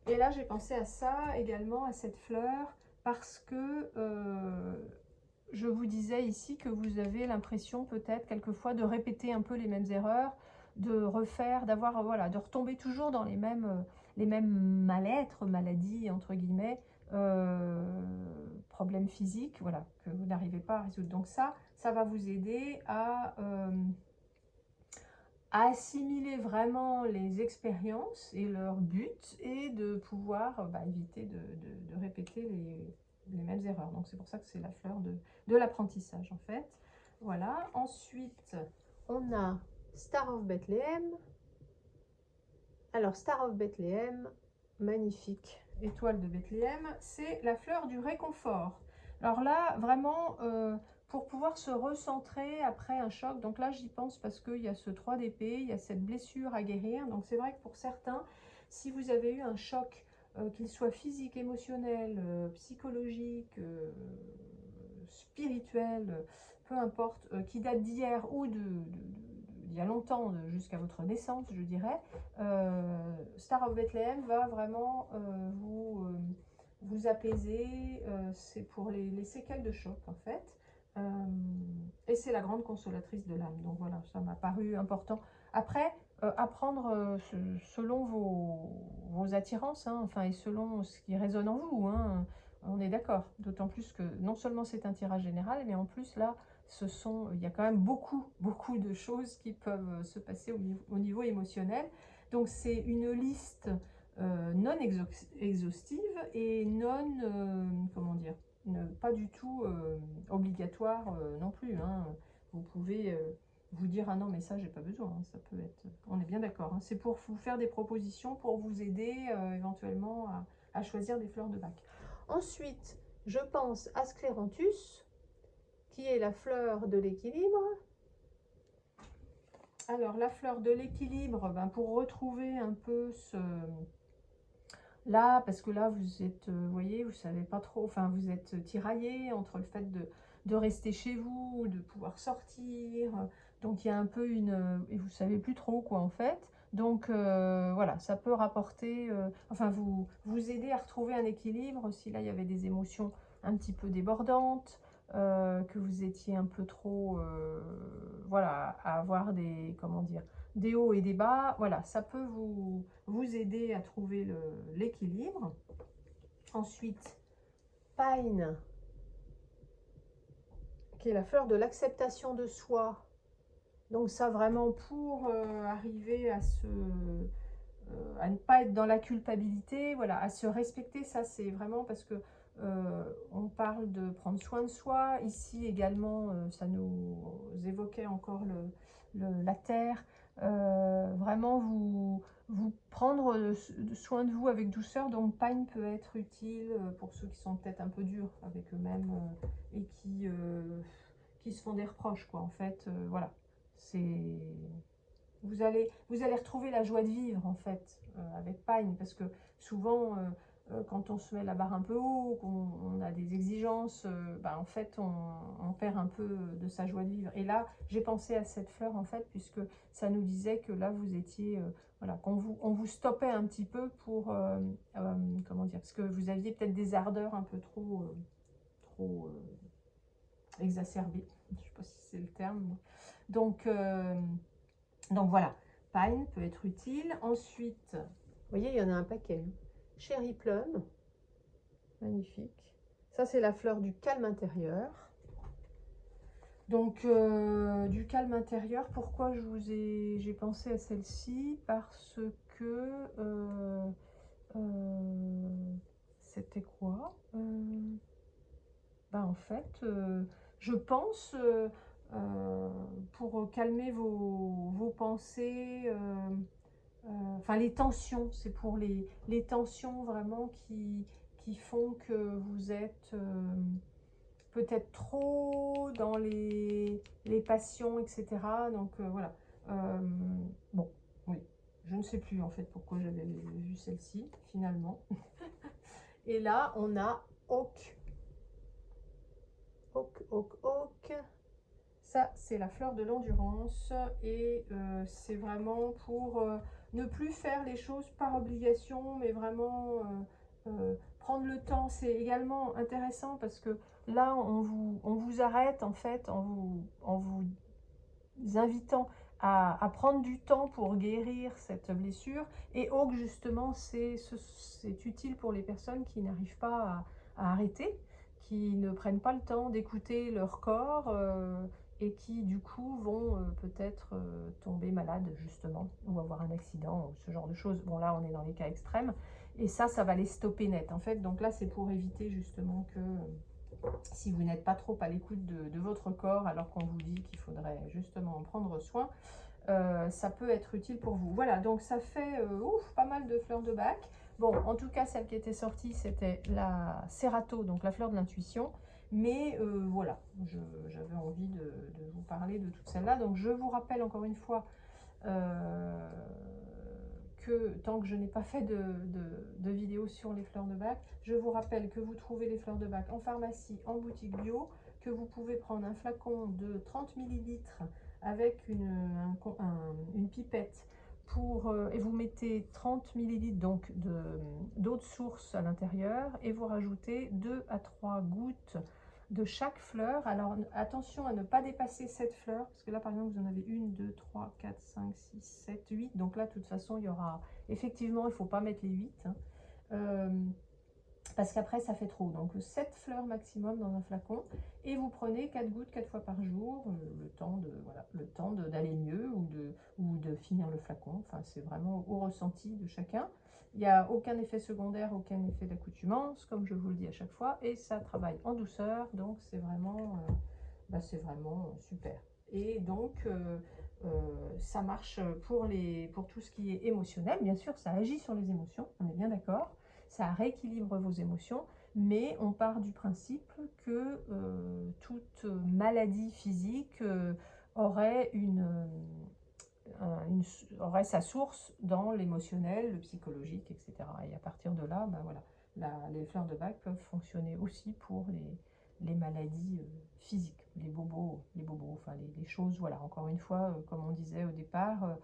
Et là, j'ai pensé à ça également, à cette fleur, parce que je vous disais ici que vous avez l'impression peut-être quelquefois de répéter un peu les mêmes erreurs, de refaire, d'avoir, voilà, de retomber toujours dans les mêmes mal-être, maladies, entre guillemets, problèmes physiques, voilà, que vous n'arrivez pas à résoudre. Donc ça va vous aider à assimiler vraiment les expériences et leur but et de pouvoir éviter de répéter les mêmes erreurs. Donc c'est pour ça que c'est la fleur de l'apprentissage en fait. Voilà. Ensuite, on a Star of Bethlehem. Alors Star of Bethlehem, magnifique étoile de Bethléem, c'est la fleur du réconfort. Alors là, vraiment, pour pouvoir se recentrer après un choc, donc là j'y pense parce qu'il y a ce 3 d'épée, il y a cette blessure à guérir, donc c'est vrai que pour certains, si vous avez eu un choc, qu'il soit physique, émotionnel, psychologique, spirituel, peu importe, qui date d'hier ou d'il y a longtemps, jusqu'à votre naissance, je dirais, Star of Bethlehem va vraiment vous apaiser. C'est pour les séquelles de choc, en fait. Et c'est la grande consolatrice de l'âme. Donc voilà, ça m'a paru important. Après, apprendre selon vos attirances, hein, enfin, et selon ce qui résonne en vous, hein, on est d'accord. D'autant plus que non seulement c'est un tirage général, mais en plus là, il y a quand même beaucoup de choses qui peuvent se passer au niveau émotionnel. Donc c'est une liste non exhaustive et non, comment dire, pas du tout obligatoire non plus, hein. Vous pouvez vous dire ah non mais ça j'ai pas besoin, hein. Ça peut être, on est bien d'accord, hein. C'est pour vous faire des propositions, pour vous aider éventuellement à choisir des fleurs de bac. Ensuite, je pense à Scléranthus, qui est la fleur de l'équilibre. Alors, la fleur de l'équilibre, ben, pour retrouver un peu ce... Là, parce que là, vous êtes, vous voyez, vous savez pas trop, enfin, vous êtes tiraillé entre le fait de rester chez vous, de pouvoir sortir. Donc, il y a un peu une... Et vous savez plus trop, quoi, en fait. Donc, voilà, ça peut rapporter... enfin, vous aider à retrouver un équilibre si là, il y avait des émotions un petit peu débordantes. Que vous étiez un peu trop, voilà, à avoir des, comment dire, des hauts et des bas. Voilà, ça peut vous aider à trouver l'équilibre. Ensuite, Pine, qui est la fleur de l'acceptation de soi. Donc ça vraiment pour arriver à ne pas être dans la culpabilité, voilà, à se respecter. Ça c'est vraiment parce que on parle de prendre soin de soi. Ici également, ça nous évoquait encore la terre. Vraiment vous prendre soin de vous avec douceur. Donc Pine peut être utile pour ceux qui sont peut-être un peu durs avec eux-mêmes et qui se font des reproches, quoi. En fait, voilà, c'est... Vous allez retrouver la joie de vivre en fait avec Pine, parce que souvent quand on se met la barre un peu haut, qu'on a des exigences, bah, en fait on perd un peu de sa joie de vivre. Et là j'ai pensé à cette fleur en fait, puisque ça nous disait que là vous étiez, voilà, on vous stoppait un petit peu pour, comment dire, parce que vous aviez peut-être des ardeurs un peu trop exacerbées, je ne sais pas si c'est le terme, mais... donc voilà, Pine peut être utile. Ensuite, vous voyez, il y en a un paquet. Cherry Plum, magnifique. Ça, c'est la fleur du calme intérieur. Donc, du calme intérieur, pourquoi j'ai pensé à celle-ci? Parce que c'était quoi? En fait, je pense, pour calmer vos pensées, enfin les tensions, c'est pour les tensions vraiment qui font que vous êtes peut-être trop dans les passions, etc. Donc voilà. Euh, bon, oui, je ne sais plus en fait pourquoi j'avais vu celle-ci finalement. Et là, on a Oak. Oak, Oak, Oak. Ça, c'est la fleur de l'endurance et c'est vraiment pour ne plus faire les choses par obligation, mais vraiment prendre le temps. C'est également intéressant parce que là, on vous arrête en fait en vous invitant à prendre du temps pour guérir cette blessure. Et Oak, justement, c'est utile pour les personnes qui n'arrivent pas à arrêter, qui ne prennent pas le temps d'écouter leur corps et qui, du coup, vont peut-être tomber malade, justement, ou avoir un accident, ou ce genre de choses. Bon, là, on est dans les cas extrêmes. Et ça va les stopper net, en fait. Donc là, c'est pour éviter, justement, que... si vous n'êtes pas trop à l'écoute de votre corps alors qu'on vous dit qu'il faudrait justement en prendre soin, ça peut être utile pour vous. Voilà, donc ça fait pas mal de fleurs de bac. Bon, en tout cas, celle qui était sortie, c'était la Cerato, donc la fleur de l'intuition. Mais voilà, j'avais envie de vous parler de toutes celles-là. Donc je vous rappelle encore une fois que tant que je n'ai pas fait de vidéo sur les fleurs de bac, je vous rappelle que vous trouvez les fleurs de bac en pharmacie, en boutique bio, que vous pouvez prendre un flacon de 30 ml avec une pipette et vous mettez 30 ml donc d'eau de source à l'intérieur et vous rajoutez 2 à 3 gouttes de chaque fleur. Alors attention à ne pas dépasser cette fleur, parce que là par exemple vous en avez 1, 2, 3, 4, 5, 6, 7, 8. Donc là de toute façon il y aura, effectivement il ne faut pas mettre les 8. Hein. parce qu'après ça fait trop. Donc 7 fleurs maximum dans un flacon, et vous prenez 4 gouttes 4 fois par jour, le temps d'aller mieux ou de finir le flacon. Enfin, c'est vraiment au ressenti de chacun. Il n'y a aucun effet secondaire, aucun effet d'accoutumance, comme je vous le dis à chaque fois, et ça travaille en douceur, donc c'est vraiment super. Et donc ça marche pour tout ce qui est émotionnel. Bien sûr, ça agit sur les émotions, on est bien d'accord. Ça rééquilibre vos émotions, mais on part du principe que toute maladie physique aurait aurait sa source dans l'émotionnel, le psychologique, etc. Et à partir de là, ben voilà, les fleurs de Bach peuvent fonctionner aussi pour les maladies physiques, les bobos, enfin les choses, voilà, encore une fois, comme on disait au départ,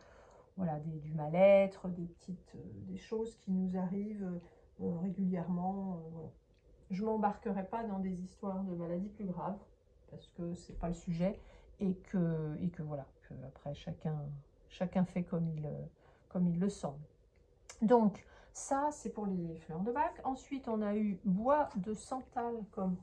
voilà, du mal-être, des choses qui nous arrivent régulièrement. Voilà. Je ne m'embarquerai pas dans des histoires de maladies plus graves, parce que ce n'est pas le sujet, et que voilà, que après chacun fait comme il le sent. Donc, ça, c'est pour les fleurs de Bach. Ensuite, on a eu bois de santal comme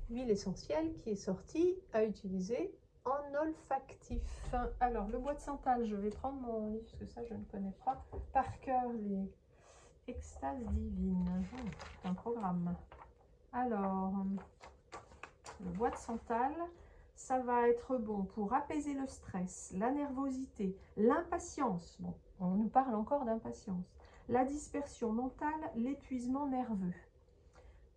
huile essentielle qui est sortie à utiliser en olfactif. Alors, le bois de santal, je vais prendre mon livre, parce que ça, je ne connais pas par cœur, les extases divines. C'est un programme. Alors, le bois de santal, ça va être bon pour apaiser le stress, la nervosité, l'impatience. Bon, on nous parle encore d'impatience. La dispersion mentale, l'épuisement nerveux.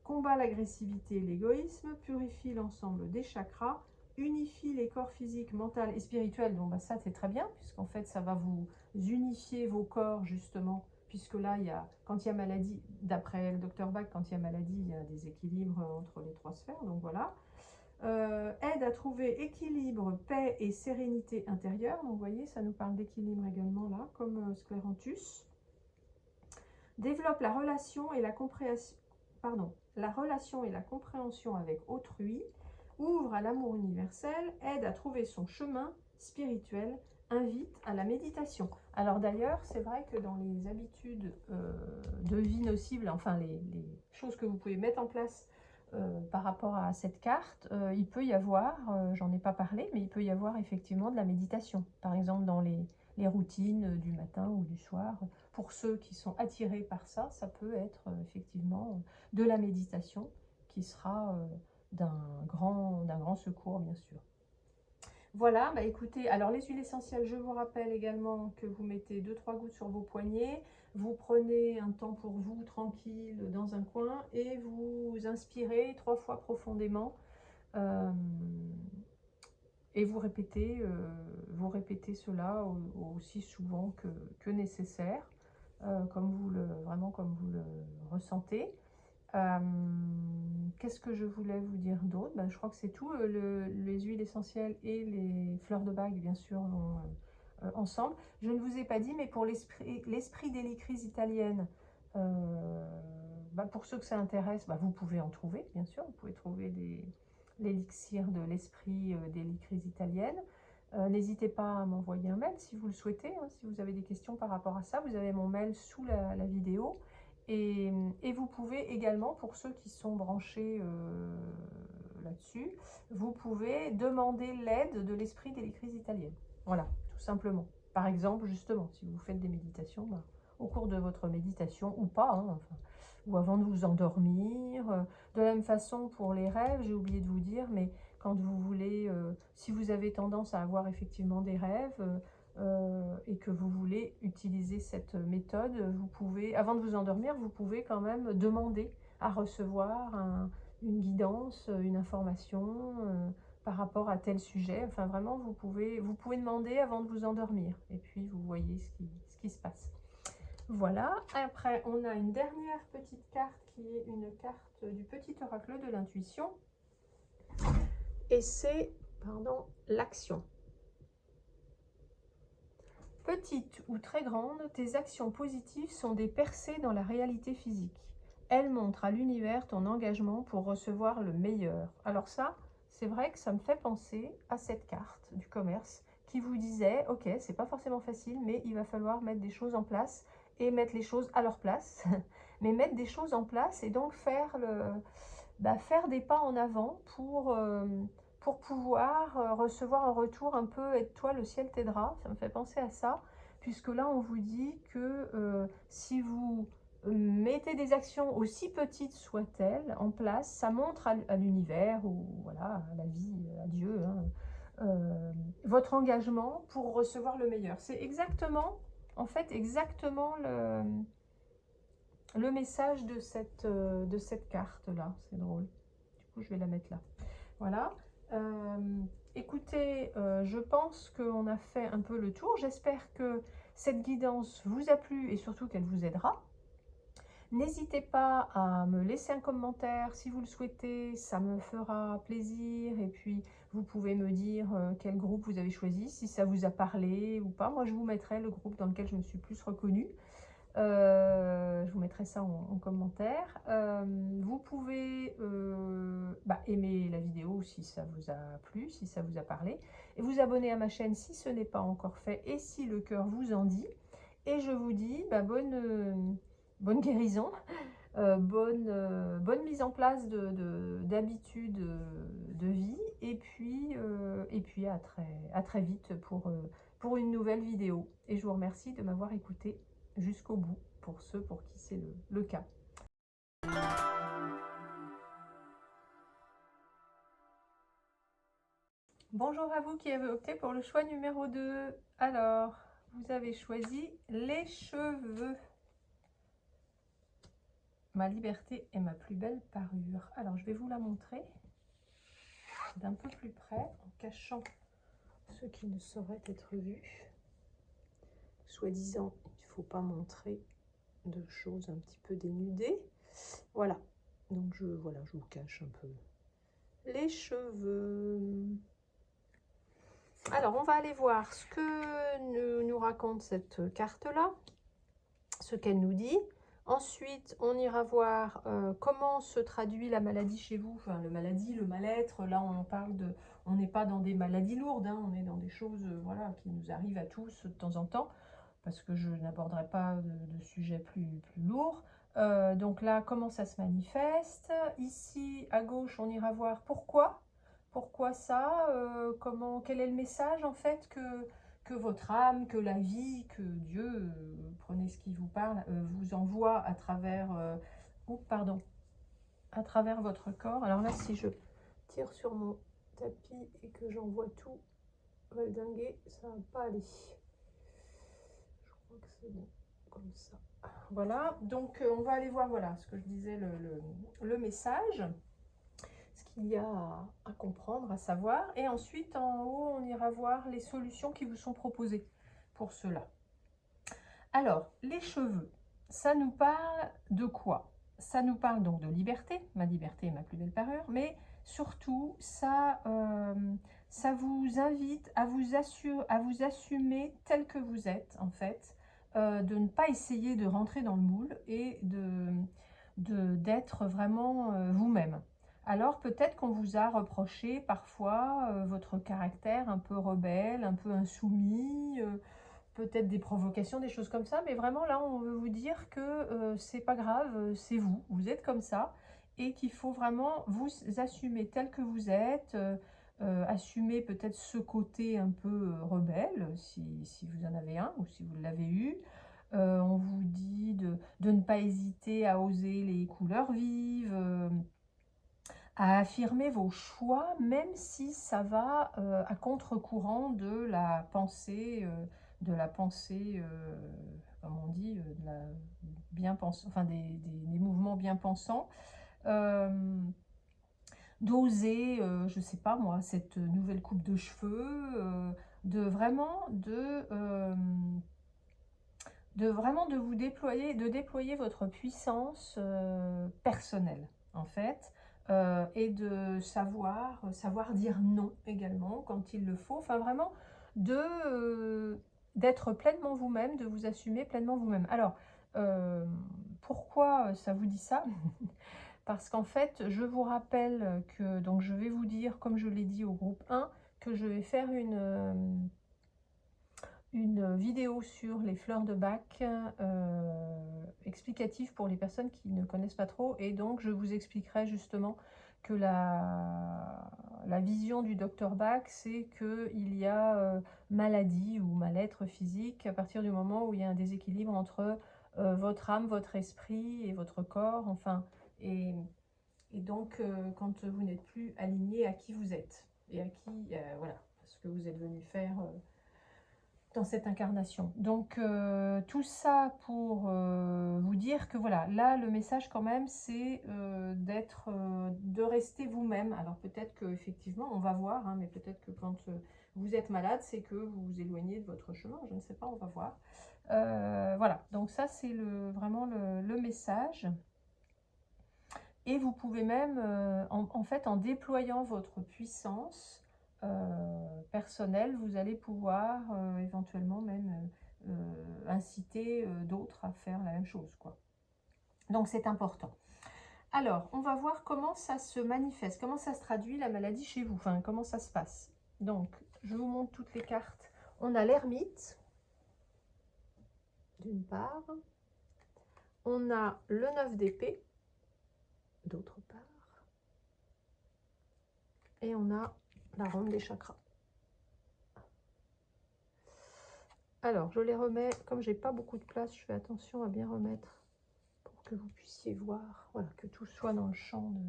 Combat l'agressivité et l'égoïsme, purifie l'ensemble des chakras, unifie les corps physiques, mental et spirituel. Donc ça c'est très bien, puisqu'en fait ça va vous unifier vos corps justement, puisque là quand il y a maladie, d'après le docteur Bach, quand il y a maladie, il y a des équilibres entre les 3 sphères, donc voilà. Aide à trouver équilibre, paix et sérénité intérieure. Donc vous voyez, ça nous parle d'équilibre également là, comme Scléranthus. Développe la relation et la compréhension, avec autrui, ouvre à l'amour universel, aide à trouver son chemin spirituel, invite à la méditation. Alors d'ailleurs, c'est vrai que dans les habitudes de vie nocibles, enfin les choses que vous pouvez mettre en place par rapport à cette carte, il peut y avoir, j'en ai pas parlé, mais il peut y avoir effectivement de la méditation. Par exemple, dans les routines du matin ou du soir. Pour ceux qui sont attirés par ça, ça peut être effectivement de la méditation qui sera d'un grand secours, bien sûr. Voilà, bah écoutez, alors les huiles essentielles, je vous rappelle également que vous mettez 2-3 gouttes sur vos poignets, vous prenez un temps pour vous, tranquille, dans un coin, et vous inspirez 3 fois profondément, et vous répétez cela aussi souvent que nécessaire, vraiment comme vous le ressentez. Qu'est-ce que je voulais vous dire d'autre? Ben, je crois que c'est tout. Les huiles essentielles et les fleurs de bague, bien sûr, vont ensemble. Je ne vous ai pas dit, mais pour l'esprit d'hélicryse italienne, pour ceux que ça intéresse, vous pouvez en trouver, bien sûr. Vous pouvez trouver l'élixir de l'esprit d'hélicryse italienne. N'hésitez pas à m'envoyer un mail si vous le souhaitez. Hein, si vous avez des questions par rapport à ça, vous avez mon mail sous la vidéo. Et vous pouvez également, pour ceux qui sont branchés là-dessus, vous pouvez demander l'aide de l'esprit d'hélicryse italienne. Voilà, tout simplement. Par exemple, justement, si vous faites des méditations, au cours de votre méditation, ou pas, hein, enfin, ou avant de vous endormir. De la même façon, pour les rêves, j'ai oublié de vous dire, mais quand vous voulez, si vous avez tendance à avoir effectivement des rêves, et que vous voulez utiliser cette méthode, vous pouvez, avant de vous endormir, vous pouvez quand même demander à recevoir une guidance, une information par rapport à tel sujet. Enfin, vraiment, vous pouvez demander avant de vous endormir. Et puis, vous voyez ce qui se passe. Voilà. Après, on a une dernière petite carte qui est une carte du petit oracle de l'intuition. Et c'est, l'action. Petite ou très grande, tes actions positives sont des percées dans la réalité physique. Elles montrent à l'univers ton engagement pour recevoir le meilleur. Alors ça, c'est vrai que ça me fait penser à cette carte du commerce qui vous disait, ok, c'est pas forcément facile, mais il va falloir mettre des choses en place et mettre les choses à leur place. mais mettre des choses en place et donc faire, faire des pas en avant pour pouvoir recevoir un retour un peu « aide-toi, le ciel t'aidera ». Ça me fait penser à ça, puisque là on vous dit que si vous mettez des actions, aussi petites soient-elles, en place, ça montre à l'univers ou voilà, à la vie, à Dieu, hein, votre engagement pour recevoir le meilleur. C'est exactement, en fait, exactement le message de cette carte-là. C'est drôle. Du coup, je vais la mettre là. Voilà. Écoutez, je pense qu'on a fait un peu le tour. J'espère que cette guidance vous a plu et surtout qu'elle vous aidera. N'hésitez pas à me laisser un commentaire si vous le souhaitez, ça me fera plaisir. Et puis, vous pouvez me dire quel groupe vous avez choisi, si ça vous a parlé ou pas. Moi, je vous mettrai le groupe dans lequel je me suis plus reconnue. Je vous mettrai ça en commentaire. Vous pouvez aimer la vidéo si ça vous a plu, si ça vous a parlé. Et vous abonner à ma chaîne si ce n'est pas encore fait et si le cœur vous en dit. Et je vous dis bonne guérison, bonne mise en place d'habitudes de vie. Et puis à très vite pour une nouvelle vidéo. Et je vous remercie de m'avoir écouté jusqu'au bout, pour ceux pour qui c'est le cas. Bonjour à vous qui avez opté pour le choix numéro 2. Alors, vous avez choisi les cheveux. Ma liberté est ma plus belle parure. Alors, je vais vous la montrer d'un peu plus près, en cachant ce qui ne saurait être vu. Soi-disant, il ne faut pas montrer de choses un petit peu dénudées. Voilà. Donc, je vous cache un peu les cheveux. Alors, on va aller voir ce que nous raconte cette carte-là, ce qu'elle nous dit. Ensuite, on ira voir comment se traduit la maladie chez vous, enfin, le mal-être. Là, on parle de, on n'est pas dans des maladies lourdes, hein, on est dans des choses voilà, qui nous arrivent à tous de temps en temps, parce que je n'aborderai pas de sujets plus lourds. Donc là, comment ça se manifeste? Ici, à gauche, on ira voir pourquoi. Pourquoi ça, quel est le message en fait que votre âme, que la vie, que Dieu, prenez ce qui vous parle, vous envoie à travers, à travers votre corps. Alors là, si je tire sur mon tapis et que j'envoie tout valdinguer, ça va pas aller. Je crois que c'est bon, comme ça. Voilà, donc on va aller voir, voilà, ce que je disais, le message. Il y a à comprendre, à savoir. Et ensuite, en haut, on ira voir les solutions qui vous sont proposées pour cela. Alors, les cheveux, ça nous parle de quoi? Ça nous parle donc de liberté. Ma liberté est ma plus belle parure. Mais surtout, ça vous invite à vous assumer tel que vous êtes, en fait. De ne pas essayer de rentrer dans le moule et d'être vraiment vous-même. Alors peut-être qu'on vous a reproché parfois votre caractère un peu rebelle, un peu insoumis, peut-être des provocations, des choses comme ça, mais vraiment là on veut vous dire que c'est pas grave, c'est vous, vous êtes comme ça, et qu'il faut vraiment vous assumer tel que vous êtes, assumer peut-être ce côté un peu rebelle, si vous en avez un, ou si vous l'avez eu. On vous dit de ne pas hésiter à oser les couleurs vives, à affirmer vos choix, même si ça va à contre-courant de la pensée, comme on dit, de la enfin des mouvements bien pensants. D'oser, je sais pas moi, cette nouvelle coupe de cheveux, de vous déployer, de déployer votre puissance personnelle, en fait, et de savoir dire non également quand il le faut. Enfin, vraiment, d'être pleinement vous-même, de vous assumer pleinement vous-même. Alors, pourquoi ça vous dit ça? Parce qu'en fait, je vous rappelle que, donc je vais vous dire, comme je l'ai dit au groupe 1, que je vais faire une vidéo sur les fleurs de Bach explicative pour les personnes qui ne connaissent pas trop, et donc je vous expliquerai justement que la vision du docteur Bach, c'est qu'il y a maladie ou mal-être physique à partir du moment où il y a un déséquilibre entre votre âme, votre esprit et votre corps, enfin, et donc quand vous n'êtes plus aligné à qui vous êtes et à qui, voilà, ce que vous êtes venu faire dans cette incarnation. Donc tout ça pour vous dire que voilà, là le message quand même c'est de rester vous-même. Alors peut-être que effectivement on va voir, hein, mais peut-être que quand vous êtes malade, c'est que vous vous éloignez de votre chemin, je ne sais pas, on va voir. Voilà, donc ça c'est vraiment le message. Et vous pouvez même, en fait, en déployant votre puissance personnelle, vous allez pouvoir éventuellement même inciter d'autres à faire la même chose, quoi. Donc c'est important. Alors, on va voir comment ça se manifeste, comment ça se traduit la maladie chez vous, enfin comment ça se passe. Donc, je vous montre toutes les cartes. On a l'ermite, d'une part. On a le 9 d'épée, d'autre part. Et on a la ronde des chakras. Alors, je les remets, comme j'ai pas beaucoup de place, je fais attention à bien remettre pour que vous puissiez voir, voilà, que tout soit dans le champ de...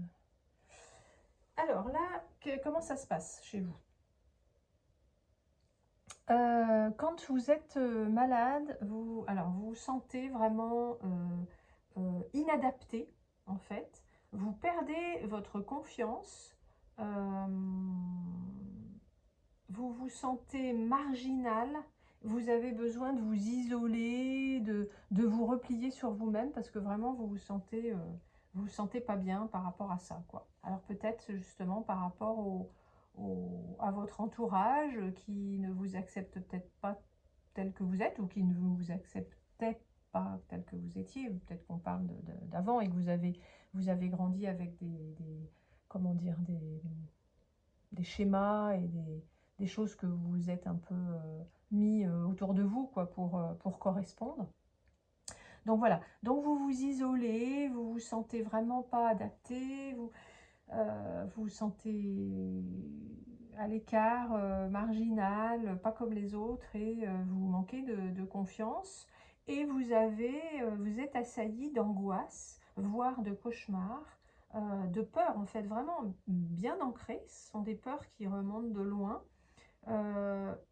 Alors là, comment ça se passe chez vous? Quand vous êtes malade, vous vous sentez vraiment inadapté, en fait. Vous perdez votre confiance, vous vous sentez marginal, vous avez besoin de vous isoler, de vous replier sur vous-même parce que vraiment vous vous sentez pas bien par rapport à ça, quoi. Alors peut-être justement par rapport à votre entourage qui ne vous accepte peut-être pas tel que vous êtes ou qui ne vous acceptait pas tel que vous étiez. Peut-être qu'on parle d'avant et que vous avez grandi avec comment dire, des schémas et des choses que vous êtes un peu mis autour de vous, quoi, pour correspondre. Donc voilà, donc vous vous isolez, vous vous sentez vraiment pas adapté, vous vous sentez à l'écart, marginal, pas comme les autres, et vous manquez de confiance, et vous êtes assailli d'angoisse, voire de cauchemars, de peur, en fait, vraiment bien ancrées. Ce sont des peurs qui remontent de loin.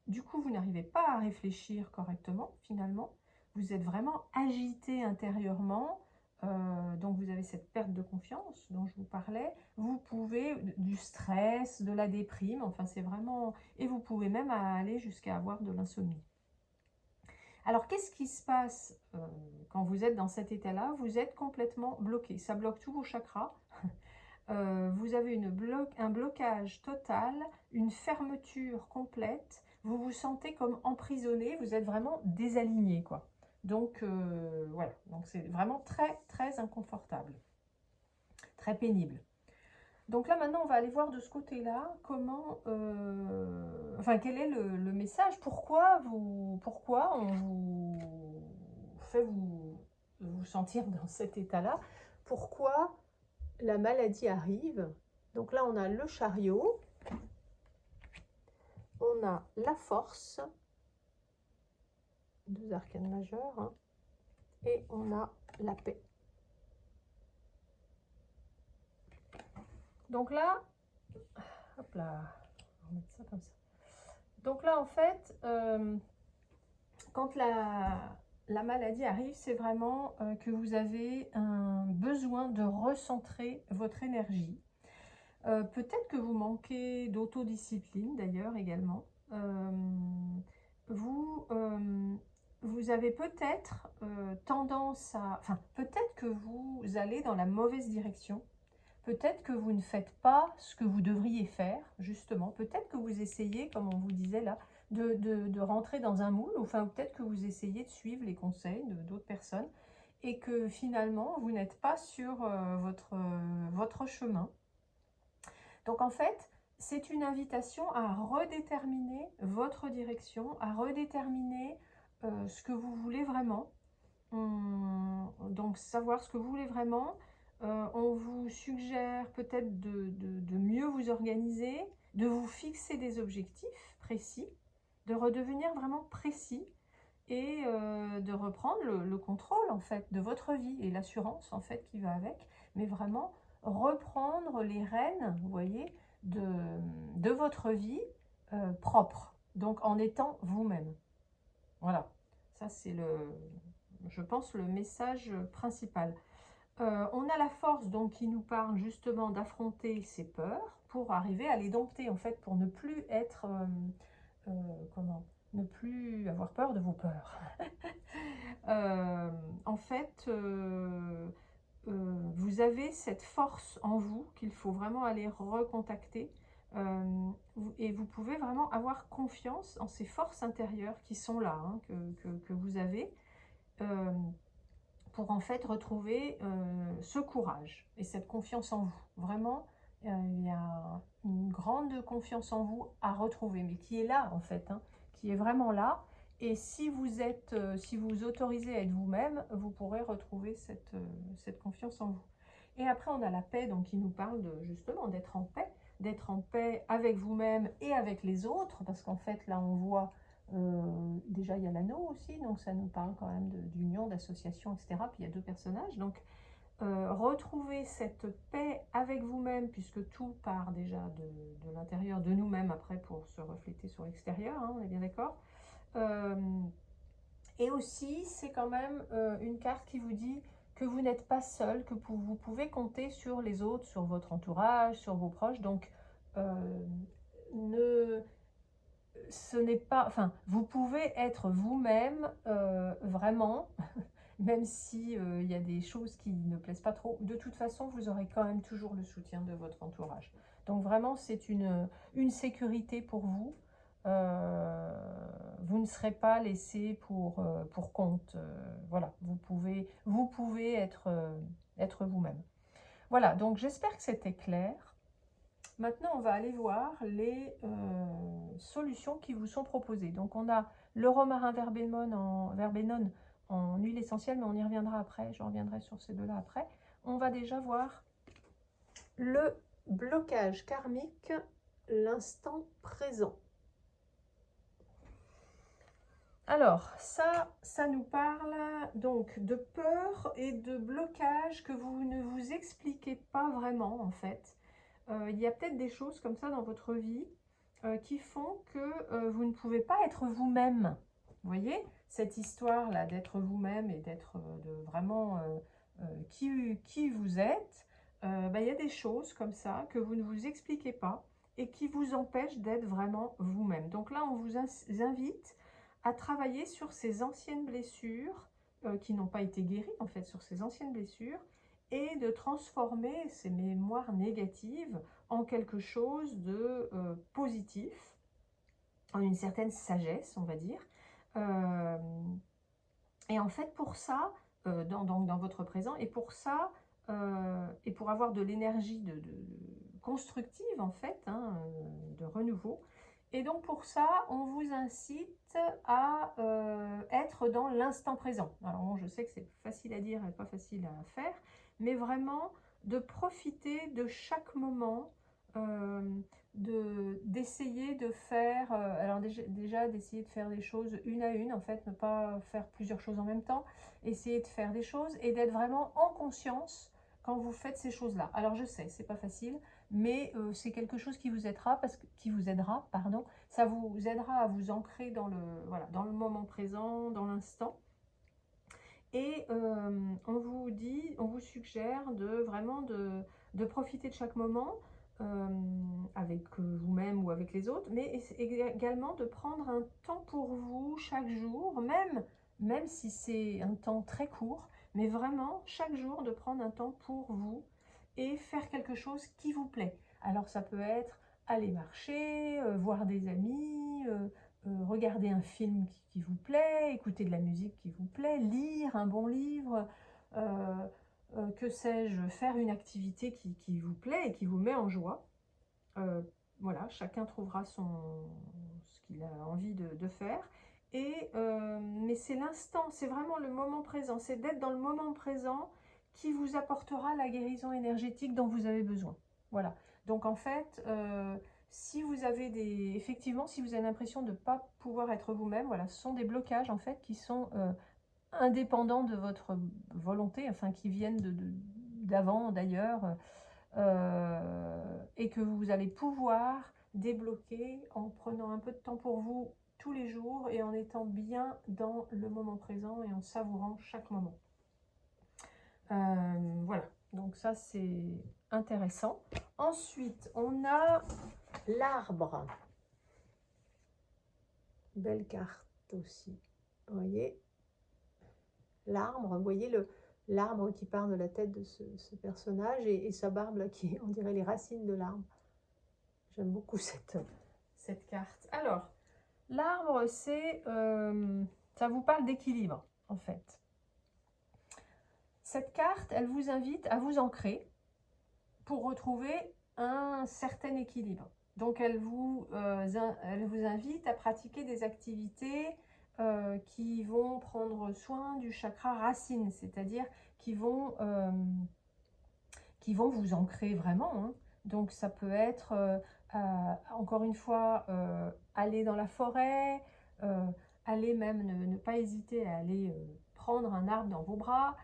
Du coup, vous n'arrivez pas à réfléchir correctement, finalement. Vous êtes vraiment agité intérieurement. Donc, vous avez cette perte de confiance dont je vous parlais. Vous pouvez, du stress, de la déprime, enfin, c'est vraiment... Et vous pouvez même aller jusqu'à avoir de l'insomnie. Alors, qu'est-ce qui se passe quand vous êtes dans cet état-là? Vous êtes complètement bloqué. Ça bloque tous vos chakras. Vous avez un blocage total, une fermeture complète, vous vous sentez comme emprisonné, vous êtes vraiment désaligné, quoi. Donc voilà, donc c'est vraiment très très inconfortable, très pénible. Donc là maintenant on va aller voir de ce côté-là comment, enfin quel est le message, pourquoi on vous fait vous sentir dans cet état-là, pourquoi la maladie arrive. Donc là, on a le chariot, on a la force, deux arcanes majeures, hein, et on a la paix. Donc là, hop là, on va mettre ça comme ça. Donc là, en fait, quand la maladie arrive, c'est vraiment que vous avez un besoin de recentrer votre énergie. Peut-être que vous manquez d'autodiscipline d'ailleurs également. Vous avez peut-être tendance à... Enfin, peut-être que vous allez dans la mauvaise direction. Peut-être que vous ne faites pas ce que vous devriez faire, justement. Peut-être que vous essayez, comme on vous disait là, de rentrer dans un moule. Enfin, peut-être que vous essayez de suivre les conseils d'autres personnes et que finalement, vous n'êtes pas sur votre chemin. Donc en fait, c'est une invitation à redéterminer votre direction, à redéterminer ce que vous voulez vraiment. Donc, savoir ce que vous voulez vraiment. On vous suggère peut-être de mieux vous organiser, de vous fixer des objectifs précis, de redevenir vraiment précis et de reprendre le contrôle en fait de votre vie et l'assurance en fait qui va avec, mais vraiment reprendre les rênes, vous voyez, de votre vie propre, donc en étant vous-même. Voilà, ça c'est je pense, le message principal. On a la force donc qui nous parle justement d'affronter ces peurs pour arriver à les dompter en fait, pour ne plus être comment, ne plus avoir peur de vos peurs. En fait, vous avez cette force en vous qu'il faut vraiment aller recontacter. Et vous pouvez vraiment avoir confiance en ces forces intérieures qui sont là, hein, que vous avez, pour en fait retrouver ce courage et cette confiance en vous. Vraiment, il y a une grande confiance en vous à retrouver, mais qui est là en fait, hein, qui est vraiment là. Et si vous êtes, si vous vous autorisez à être vous-même, vous pourrez retrouver cette confiance en vous. Et après, on a la paix, donc qui nous parle justement d'être en paix avec vous-même et avec les autres, parce qu'en fait, là, on voit déjà, il y a l'anneau aussi, donc ça nous parle quand même d'union, d'association, etc. Puis il y a deux personnages, donc retrouver cette paix avec vous-même, puisque tout part déjà de l'intérieur de nous-mêmes après pour se refléter sur l'extérieur, hein, on est bien d'accord. Et aussi, c'est quand même une carte qui vous dit que vous n'êtes pas seul, que vous pouvez compter sur les autres, sur votre entourage, sur vos proches. Donc, ne, ce n'est pas, enfin, vous pouvez être vous-même vraiment, même si il y a des choses qui ne plaisent pas trop. De toute façon, vous aurez quand même toujours le soutien de votre entourage. Donc vraiment, c'est une sécurité pour vous. Vous ne serez pas laissé pour compte. Voilà, vous pouvez être vous-même. Voilà, donc j'espère que c'était clair. Maintenant, on va aller voir les solutions qui vous sont proposées. Donc, on a le romarin verbenone en huile essentielle, mais on y reviendra après. Je reviendrai sur ces deux-là après. On va déjà voir le blocage karmique, l'instant présent. Alors, ça nous parle donc de peur et de blocage que vous ne vous expliquez pas vraiment, en fait. Il y a peut-être des choses comme ça dans votre vie qui font que vous ne pouvez pas être vous-même. Vous voyez, cette histoire-là d'être vous-même et d'être vraiment qui vous êtes, il y a des choses comme ça que vous ne vous expliquez pas et qui vous empêchent d'être vraiment vous-même. Donc là, on vous invite à travailler sur ces anciennes blessures qui n'ont pas été guéries, en fait, sur ces anciennes blessures, et de transformer ces mémoires négatives en quelque chose de positif, en une certaine sagesse, on va dire. Et en fait, pour ça, dans votre présent, et pour ça, et pour avoir de l'énergie constructive, en fait, hein, de renouveau, et donc pour ça, on vous incite à être dans l'instant présent. Alors bon, je sais que c'est facile à dire et pas facile à faire, mais vraiment de profiter de chaque moment, d'essayer de faire, alors déjà d'essayer de faire des choses une à une, en fait, ne pas faire plusieurs choses en même temps, essayer de faire des choses et d'être vraiment en conscience quand vous faites ces choses-là. Alors je sais, c'est pas facile, mais c'est quelque chose qui vous aidera, pardon, ça vous aidera à vous ancrer dans voilà, dans le moment présent, dans l'instant. Et on vous suggère vraiment de profiter de chaque moment avec vous-même ou avec les autres, mais également de prendre un temps pour vous chaque jour, même si c'est un temps très court, mais vraiment chaque jour de prendre un temps pour vous et faire quelque chose qui vous plaît. Alors ça peut être aller marcher, voir des amis, regarder un film qui vous plaît, écouter de la musique qui vous plaît, lire un bon livre, que sais-je, faire une activité qui vous plaît et qui vous met en joie. voilà, chacun trouvera ce qu'il a envie de faire. Mais c'est l'instant, c'est vraiment le moment présent, c'est d'être dans le moment présent qui vous apportera la guérison énergétique dont vous avez besoin. Voilà. Donc en fait, si vous avez effectivement, si vous avez l'impression de ne pas pouvoir être vous-même, voilà, ce sont des blocages en fait qui sont indépendants de votre volonté, enfin qui viennent d'avant, d'ailleurs, et que vous allez pouvoir débloquer en prenant un peu de temps pour vous tous les jours et en étant bien dans le moment présent et en savourant chaque moment. Voilà, donc ça c'est intéressant. Ensuite, on a l'arbre. Belle carte aussi. Vous voyez l'arbre, vous voyez l'arbre qui part de la tête de ce personnage et sa barbe là, qui on dirait les racines de l'arbre. J'aime beaucoup cette carte. Alors, l'arbre, ça vous parle d'équilibre, en fait. Cette carte, elle vous invite à vous ancrer pour retrouver un certain équilibre. Donc, elle vous invite à pratiquer des activités qui vont prendre soin du chakra racine, c'est-à-dire qui vont vous ancrer vraiment, hein. Donc, ça peut être, encore une fois, aller dans la forêt, aller même, ne pas hésiter à aller prendre un arbre dans vos bras.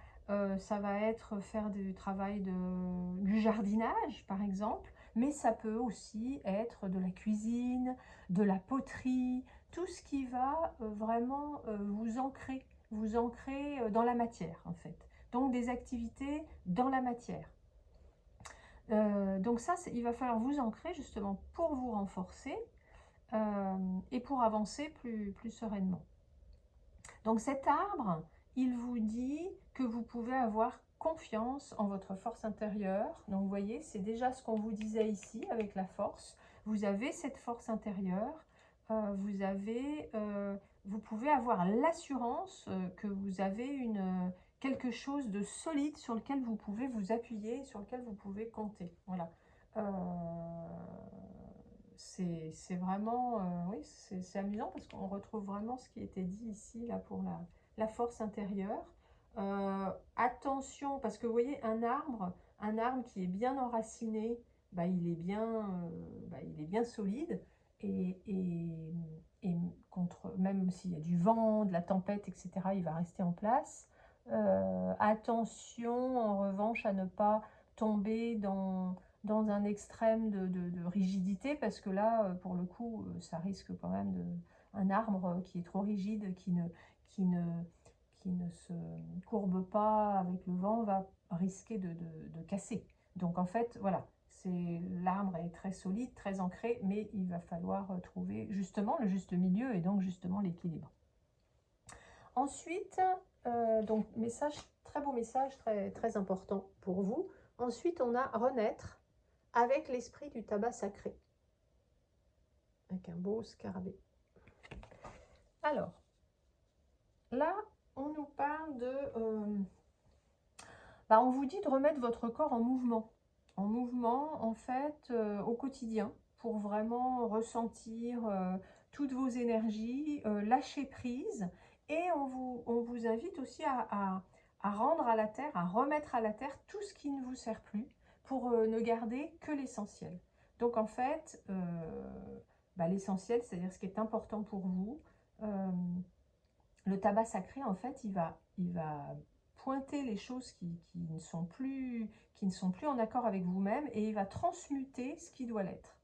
Ça va être faire du travail du jardinage, par exemple, mais ça peut aussi être de la cuisine, de la poterie, tout ce qui va vraiment vous ancrer dans la matière, en fait. Donc, des activités dans la matière. Donc ça, il va falloir vous ancrer justement pour vous renforcer et pour avancer plus sereinement. Donc cet arbre, il vous dit que vous pouvez avoir confiance en votre force intérieure. Donc vous voyez, c'est déjà ce qu'on vous disait ici avec la force. Vous avez cette force intérieure, vous pouvez avoir l'assurance que vous avez quelque chose de solide sur lequel vous pouvez vous appuyer, sur lequel vous pouvez compter. Voilà. C'est vraiment, oui, c'est amusant parce qu'on retrouve vraiment ce qui était dit ici là pour la force intérieure. Attention, parce que vous voyez un arbre qui est bien enraciné, bah, il est bien solide et même s'il y a du vent, de la tempête, etc., il va rester en place. Attention en revanche à ne pas tomber dans un extrême de rigidité, parce que là, pour le coup, ça risque quand même un arbre qui est trop rigide, qui ne se courbe pas avec le vent, va risquer de casser. Donc en fait, voilà, l'arbre est très solide, très ancré, mais il va falloir trouver justement le juste milieu et donc justement l'équilibre. Ensuite, donc très beau message, très, très important pour vous. Ensuite, on a renaître avec l'esprit du tabac sacré, avec un beau scarabée. Alors, là, on nous parle on vous dit de remettre votre corps en mouvement en fait, au quotidien, pour vraiment ressentir toutes vos énergies, lâcher prise, et on vous invite aussi à rendre à la terre, à remettre à la terre tout ce qui ne vous sert plus, pour ne garder que l'essentiel. Donc en fait, l'essentiel, c'est-à-dire ce qui est important pour vous, le tabac sacré, en fait, il va pointer les choses qui ne sont plus en accord avec vous-même, et il va transmuter ce qui doit l'être.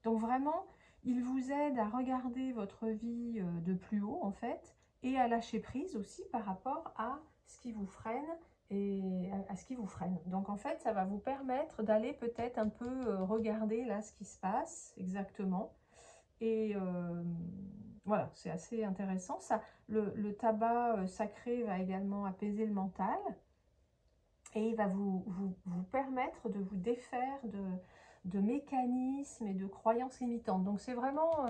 Donc vraiment, il vous aide à regarder votre vie de plus haut, en fait, et à lâcher prise aussi par rapport à ce qui vous freine et à ce qui vous freine. Donc en fait, ça va vous permettre d'aller peut-être un peu regarder là ce qui se passe exactement. Et voilà, c'est assez intéressant. Le tabac sacré va également apaiser le mental, et il va vous permettre de vous défaire de mécanismes et de croyances limitantes. Donc c'est vraiment,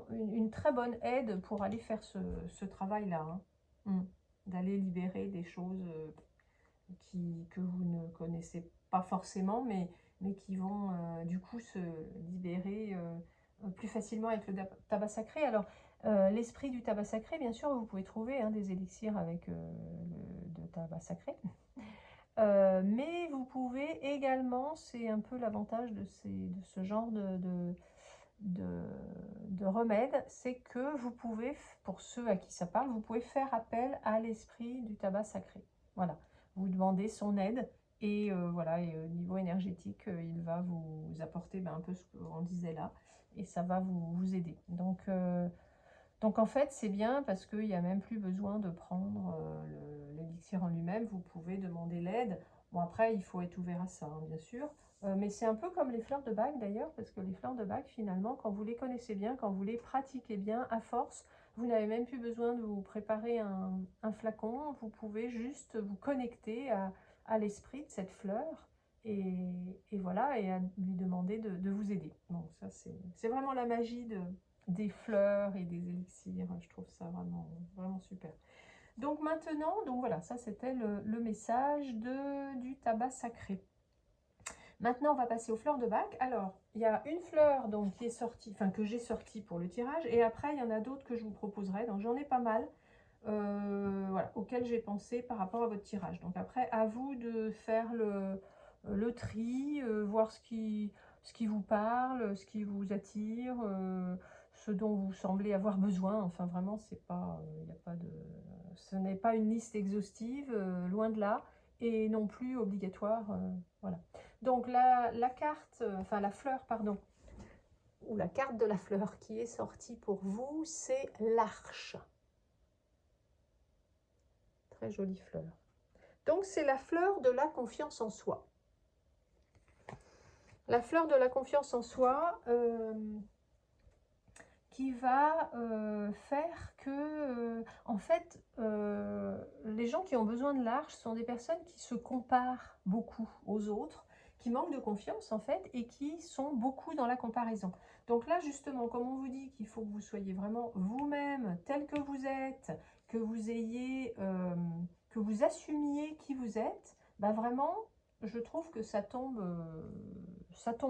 une très bonne aide pour aller faire ce travail-là, hein. D'aller libérer des choses que vous ne connaissez pas forcément, mais mais qui vont du coup se libérer plus facilement avec le tabac sacré. Alors, l'esprit du tabac sacré, bien sûr, vous pouvez trouver hein, des élixirs avec de tabac sacré. Mais vous pouvez également, c'est un peu l'avantage de ce genre de remède, c'est que vous pouvez, pour ceux à qui ça parle, vous pouvez faire appel à l'esprit du tabac sacré. Voilà, vous demandez son aide et voilà, et au niveau énergétique, il va vous apporter un peu ce qu'on disait là et ça va vous aider. Donc en fait, c'est bien parce qu'il n'y a même plus besoin de prendre l'élixir en lui-même. Vous pouvez demander l'aide. Bon, après, il faut être ouvert à ça, hein, bien sûr. Mais c'est un peu comme les fleurs de bac d'ailleurs, parce que les fleurs de bac, finalement, quand vous les connaissez bien, quand vous les pratiquez bien, à force, vous n'avez même plus besoin de vous préparer un flacon. Vous pouvez juste vous connecter à l'esprit de cette fleur et voilà, et à lui demander de vous aider. Bon, ça, c'est vraiment la magie des fleurs et des élixirs. Je trouve ça vraiment, vraiment super. Donc maintenant, donc voilà, ça c'était le message du tabac sacré. Maintenant, on va passer aux fleurs de bac. Alors, il y a une fleur donc, qui est sortie, enfin que j'ai sortie pour le tirage, et après, il y en a d'autres que je vous proposerai. Donc, j'en ai pas mal, voilà, auxquelles j'ai pensé par rapport à votre tirage. Donc après, à vous de faire le tri, voir ce qui vous parle, ce qui vous attire, ce dont vous semblez avoir besoin. Enfin, vraiment, c'est pas, y a pas de, ce n'est pas une liste exhaustive, loin de là, et non plus obligatoire. Voilà. Donc la carte, enfin la fleur, pardon, ou la carte de la fleur qui est sortie pour vous, c'est l'arche. Très jolie fleur. Donc c'est la fleur de la confiance en soi. La fleur de la confiance en soi qui va faire que, en fait, les gens qui ont besoin de l'arche sont des personnes qui se comparent beaucoup aux autres, qui manquent de confiance en fait et qui sont beaucoup dans la comparaison. Donc là justement, comme on vous dit qu'il faut que vous soyez vraiment vous-même tel que vous êtes, que vous ayez, que vous assumiez qui vous êtes, bah vraiment, je trouve que ça tombe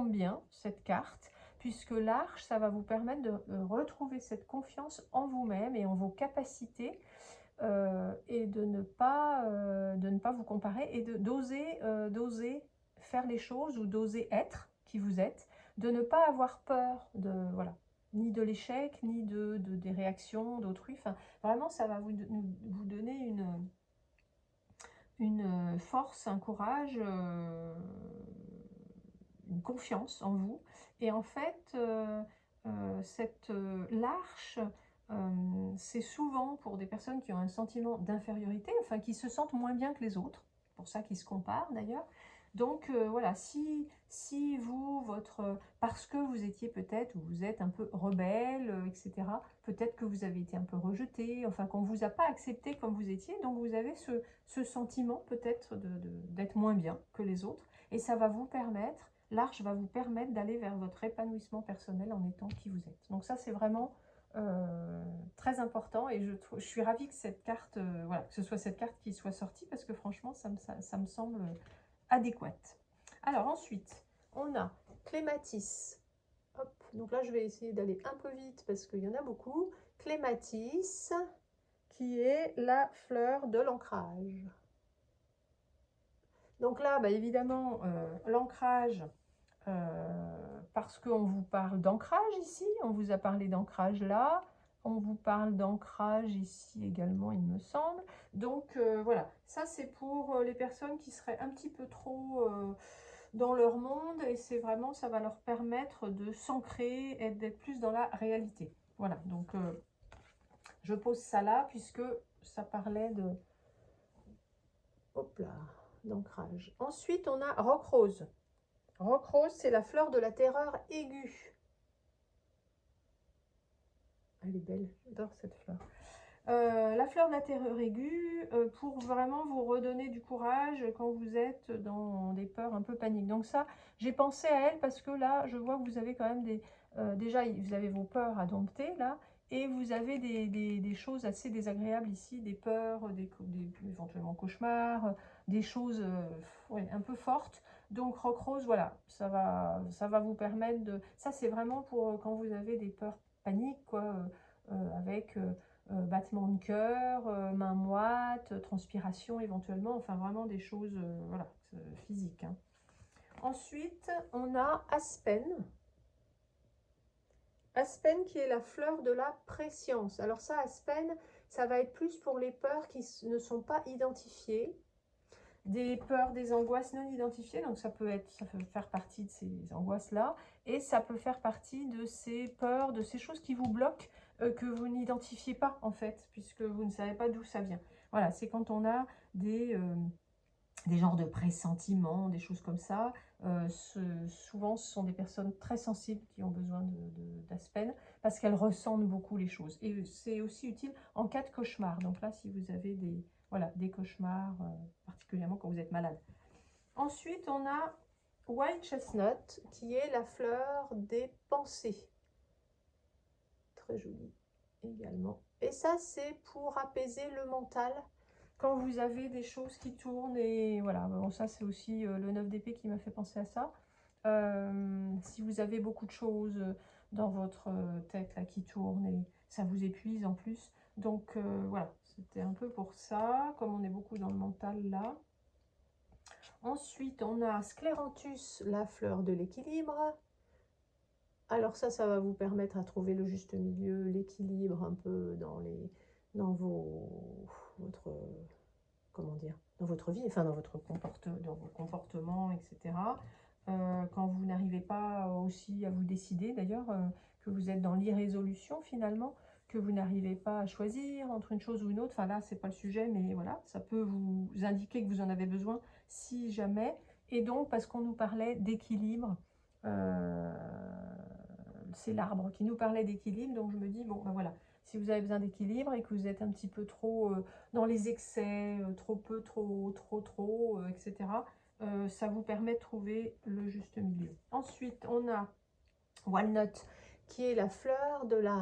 bien cette carte, puisque l'arche, ça va vous permettre de retrouver cette confiance en vous-même et en vos capacités et de ne pas vous comparer et d'oser faire les choses ou d'oser être qui vous êtes, de ne pas avoir peur voilà, ni de l'échec, ni des réactions d'autrui. Enfin, vraiment, ça va vous donner une force, un courage, une confiance en vous. Et en fait, l'arche, c'est souvent pour des personnes qui ont un sentiment d'infériorité, enfin qui se sentent moins bien que les autres, pour ça qu'ils se comparent d'ailleurs. Donc voilà, si vous, parce que vous étiez peut-être, ou vous êtes un peu rebelle, etc., peut-être que vous avez été un peu rejeté, enfin qu'on ne vous a pas accepté comme vous étiez, donc vous avez ce sentiment peut-être d'être moins bien que les autres, et ça va vous permettre, l'arche va vous permettre d'aller vers votre épanouissement personnel en étant qui vous êtes. Donc ça, c'est vraiment très important, et je suis ravie que cette carte, voilà, que ce soit cette carte qui soit sortie, parce que franchement, ça me semble adéquate. Alors ensuite, on a Clématis. Hop, donc là, je vais essayer d'aller un peu vite parce qu'il y en a beaucoup. Clématis, qui est la fleur de l'ancrage. Donc là, bah, évidemment, l'ancrage, parce qu'on vous parle d'ancrage ici, on vous a parlé d'ancrage là, on vous parle d'ancrage ici également, il me semble. Donc voilà, ça c'est pour les personnes qui seraient un petit peu trop dans leur monde, et c'est vraiment, ça va leur permettre de s'ancrer et d'être plus dans la réalité. Voilà, donc je pose ça là puisque ça parlait de... Hop là, d'ancrage. Ensuite, on a Roc Rose. Roc Rose, c'est la fleur de la terreur aiguë. Elle est belle, j'adore cette fleur. La fleur de la terreur aiguë, pour vraiment vous redonner du courage quand vous êtes dans des peurs un peu paniques. Donc ça, j'ai pensé à elle parce que là, je vois que vous avez quand même déjà, vous avez vos peurs à dompter là, et vous avez des choses assez désagréables ici, des peurs, éventuellement cauchemars, des choses ouais, un peu fortes. Donc roc rose, voilà, ça va vous permettre de... Ça, c'est vraiment pour quand vous avez des peurs paniques, quoi, avec battement de cœur, main moite, transpiration éventuellement, enfin vraiment des choses voilà, physiques. Hein. Ensuite, on a Aspen. Aspen qui est la fleur de la préscience. Alors ça, Aspen, ça va être plus pour les peurs qui ne sont pas identifiées, des peurs, des angoisses non identifiées. Donc ça peut faire partie de ces angoisses-là, et ça peut faire partie de ces peurs, de ces choses qui vous bloquent, que vous n'identifiez pas en fait, puisque vous ne savez pas d'où ça vient. Voilà, c'est quand on a des genres de pressentiments, des choses comme ça. Souvent, ce sont des personnes très sensibles qui ont besoin d'Aspen parce qu'elles ressentent beaucoup les choses. Et c'est aussi utile en cas de cauchemar. Donc là, si vous avez des cauchemars, particulièrement quand vous êtes malade. Ensuite, on a White Chestnut, qui est la fleur des pensées. Très jolie également. Et ça, c'est pour apaiser le mental. Quand vous avez des choses qui tournent, et voilà, bon, ça c'est aussi le 9 d'épée qui m'a fait penser à ça. Si vous avez beaucoup de choses dans votre tête là, qui tournent, et ça vous épuise en plus. Donc voilà, c'était un peu pour ça, comme on est beaucoup dans le mental là. Ensuite, on a Scléranthus, la fleur de l'équilibre. Alors ça va vous permettre à trouver le juste milieu, l'équilibre un peu dans votre, comment dire, dans votre vie, enfin dans dans vos comportements, etc. Quand vous n'arrivez pas aussi à vous décider, d'ailleurs, que vous êtes dans l'irrésolution finalement, que vous n'arrivez pas à choisir entre une chose ou une autre, enfin là, c'est pas le sujet, mais voilà, ça peut vous indiquer que vous en avez besoin si jamais. Et donc, parce qu'on nous parlait d'équilibre, c'est l'arbre qui nous parlait d'équilibre, donc je me dis, bon, ben voilà, si vous avez besoin d'équilibre et que vous êtes un petit peu trop dans les excès, trop peu, trop, etc., ça vous permet de trouver le juste milieu. Ensuite, on a Walnut, qui est la fleur de la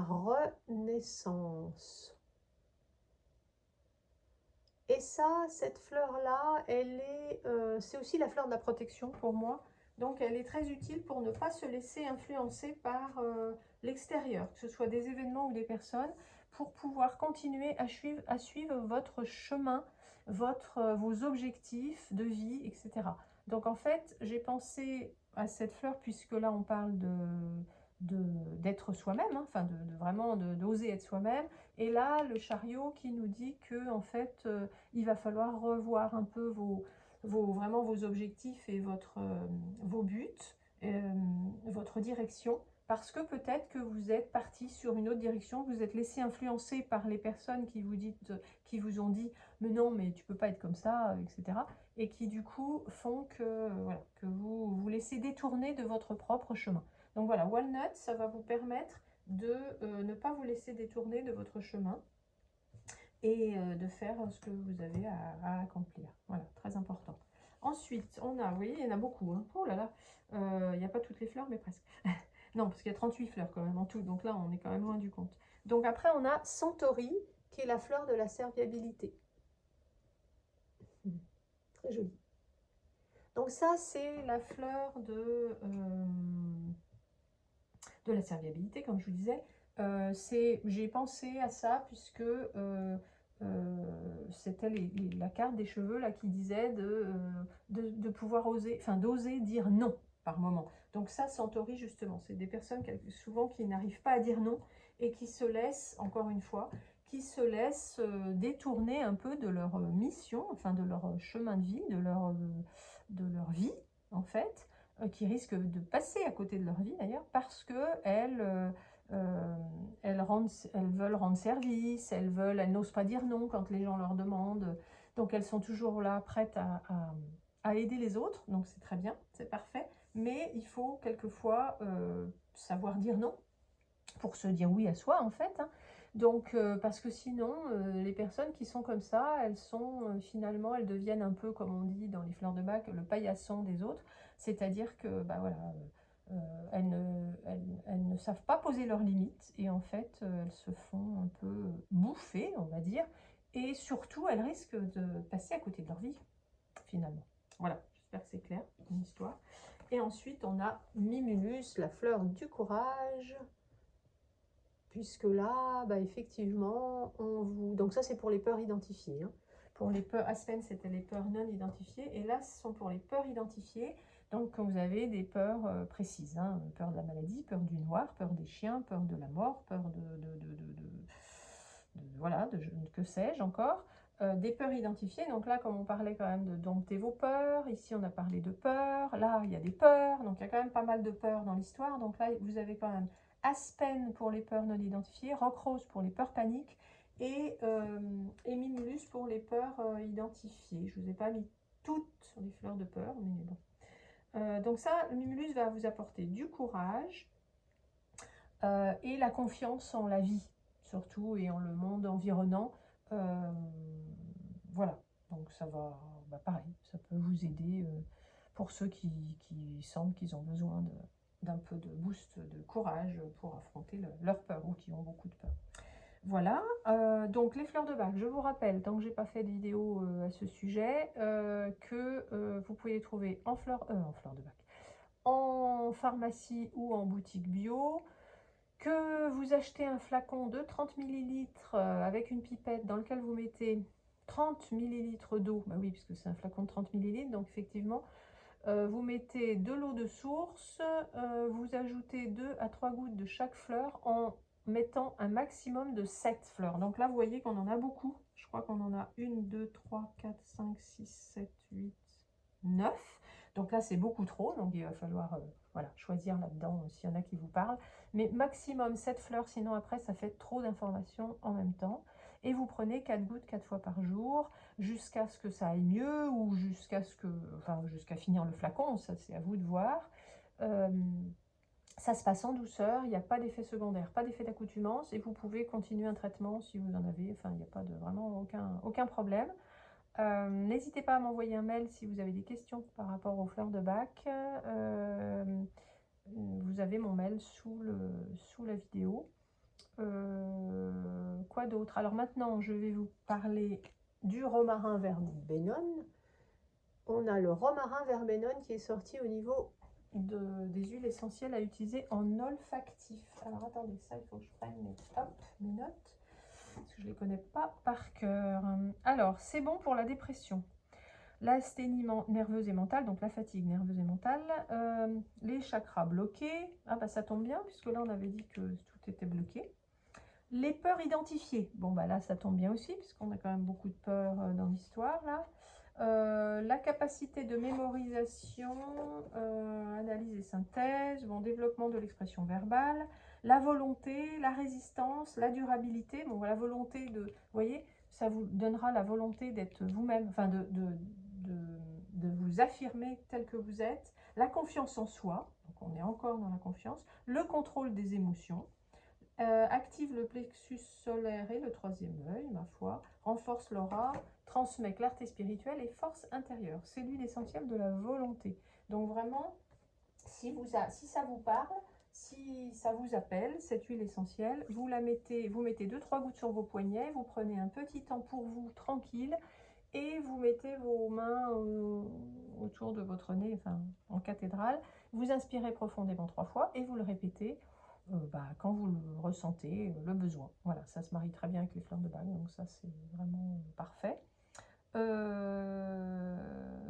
renaissance. Et ça, cette fleur-là, c'est aussi la fleur de la protection pour moi. Donc, elle est très utile pour ne pas se laisser influencer par l'extérieur, que ce soit des événements ou des personnes, pour pouvoir continuer à suivre votre chemin, vos objectifs de vie, etc. Donc, en fait, j'ai pensé à cette fleur, puisque là, on parle d'être soi-même, hein, enfin, vraiment d'oser être soi-même. Et là, le chariot qui nous dit que, en fait, il va falloir revoir un peu vraiment vos objectifs et vos buts, votre direction, parce que peut-être que vous êtes parti sur une autre direction, vous êtes laissé influencer par les personnes qui vous ont dit mais non, mais tu peux pas être comme ça, etc. Et qui du coup font que, voilà, que vous vous laissez détourner de votre propre chemin. Donc voilà, Walnut, ça va vous permettre de ne pas vous laisser détourner de votre chemin et de faire ce que vous avez à accomplir. Voilà, très important. Ensuite, on a, vous voyez, il y en a beaucoup. Hein. Oh là là, il n'y a pas toutes les fleurs, mais presque. Non, parce qu'il y a 38 fleurs quand même en tout, donc là, on est quand même loin du compte. Donc après, on a Centauri, qui est la fleur de la serviabilité. Très jolie. Donc ça, c'est la fleur de la serviabilité, comme je vous disais. J'ai pensé à ça puisque c'était la carte des cheveux là qui disait de pouvoir oser, enfin d'oser dire non par moment. Donc ça, Centauri justement, c'est des personnes souvent qui n'arrivent pas à dire non et qui se laissent, encore une fois, qui se laissent détourner un peu de leur mission, enfin de leur chemin de vie, de leur vie en fait, qui risquent de passer à côté de leur vie d'ailleurs parce qu'elles elles veulent rendre service, elles n'osent pas dire non quand les gens leur demandent. Donc elles sont toujours là prêtes à aider les autres, donc c'est très bien, c'est parfait. Mais il faut quelquefois savoir dire non pour se dire oui à soi en fait. Hein. Donc parce que sinon les personnes qui sont comme ça, elles sont finalement, elles deviennent un peu comme on dit dans les fleurs de bac, le paillasson des autres. C'est-à-dire que bah voilà, elles ne savent pas poser leurs limites et en fait elles se font un peu bouffer, on va dire, et surtout elles risquent de passer à côté de leur vie finalement. Voilà, j'espère que c'est clair, une histoire. Et ensuite, on a Mimulus, la fleur du courage. Puisque là, bah, effectivement, on vous... Donc ça, c'est pour les peurs identifiées. Hein. Pour les peurs, Aspen, c'était les peurs non identifiées. Et là, ce sont pour les peurs identifiées. Donc, quand vous avez des peurs précises. Hein, peur de la maladie, peur du noir, peur des chiens, peur de la mort, peur voilà, que sais-je encore. Des peurs identifiées. Donc là, comme on parlait quand même de dompter vos peurs. Ici, on a parlé de peurs. Là, il y a des peurs. Donc, il y a quand même pas mal de peurs dans l'histoire. Donc là, vous avez quand même Aspen pour les peurs non identifiées, Rock-Rose pour les peurs paniques et Mimulus pour les peurs identifiées. Je ne vous ai pas mis toutes les fleurs de peur, mais bon. Donc ça, Mimulus va vous apporter du courage et la confiance en la vie, surtout, et en le monde environnant. Voilà, donc ça va, bah pareil, ça peut vous aider pour ceux qui sentent qu'ils ont besoin d'un peu de boost de courage pour affronter leur peur ou qui ont beaucoup de peur. Voilà, donc les fleurs de bac, je vous rappelle, tant que j'ai pas fait de vidéo à ce sujet, que vous pouvez les trouver en fleurs de bac, en pharmacie ou en boutique bio, que vous achetez un flacon de 30 ml avec une pipette dans lequel vous mettez 30 ml d'eau, bah oui, puisque c'est un flacon de 30 ml, donc effectivement, vous mettez de l'eau de source, vous ajoutez 2 à 3 gouttes de chaque fleur en mettant un maximum de 7 fleurs. Donc là, vous voyez qu'on en a beaucoup. Je crois qu'on en a 1, 2, 3, 4, 5, 6, 7, 8, 9. Donc là, c'est beaucoup trop. Donc il va falloir voilà, choisir là-dedans s'il y en a qui vous parlent. Mais maximum 7 fleurs, sinon après, ça fait trop d'informations en même temps. Et vous prenez 4 gouttes 4 fois par jour jusqu'à ce que ça aille mieux ou jusqu'à ce que, enfin, jusqu'à finir le flacon, ça c'est à vous de voir. Ça se passe en douceur, il n'y a pas d'effet secondaire, pas d'effet d'accoutumance et vous pouvez continuer un traitement si vous en avez, enfin il n'y a pas de vraiment aucun problème. N'hésitez pas à m'envoyer un mail si vous avez des questions par rapport aux fleurs de bac. Vous avez mon mail sous la vidéo. Quoi d'autre? Alors maintenant, je vais vous parler du romarin verbenone. On a le romarin verbenone qui est sorti au niveau des huiles essentielles à utiliser en olfactif. Alors attendez, ça il faut que je prenne mes notes, parce que je ne les connais pas par cœur. Alors, c'est bon pour la dépression, l'asthénie nerveuse et mentale, donc la fatigue nerveuse et mentale, les chakras bloqués, ah bah ça tombe bien, puisque là on avait dit que tout était bloqué. Les peurs identifiées, bon bah là ça tombe bien aussi, puisqu'on a quand même beaucoup de peurs dans l'histoire là. La capacité de mémorisation, analyse et synthèse, bon, développement de l'expression verbale, la volonté, la résistance, la durabilité. Bon, la volonté de, vous voyez, ça vous donnera la volonté d'être vous-même, enfin de vous affirmer tel que vous êtes, la confiance en soi, donc on est encore dans la confiance, le contrôle des émotions, active le plexus solaire et le troisième œil, ma foi, renforce l'aura, transmet clarté spirituelle et force intérieure. C'est l'huile essentielle de la volonté. Donc vraiment, si ça vous parle, si ça vous appelle, cette huile essentielle, vous mettez 2-3 gouttes sur vos poignets, vous prenez un petit temps pour vous, tranquille, et vous mettez vos mains autour de votre nez, enfin en cathédrale, vous inspirez profondément 3 fois et vous le répétez quand vous le ressentez, le besoin. Voilà, ça se marie très bien avec les fleurs de bac, donc ça c'est vraiment parfait.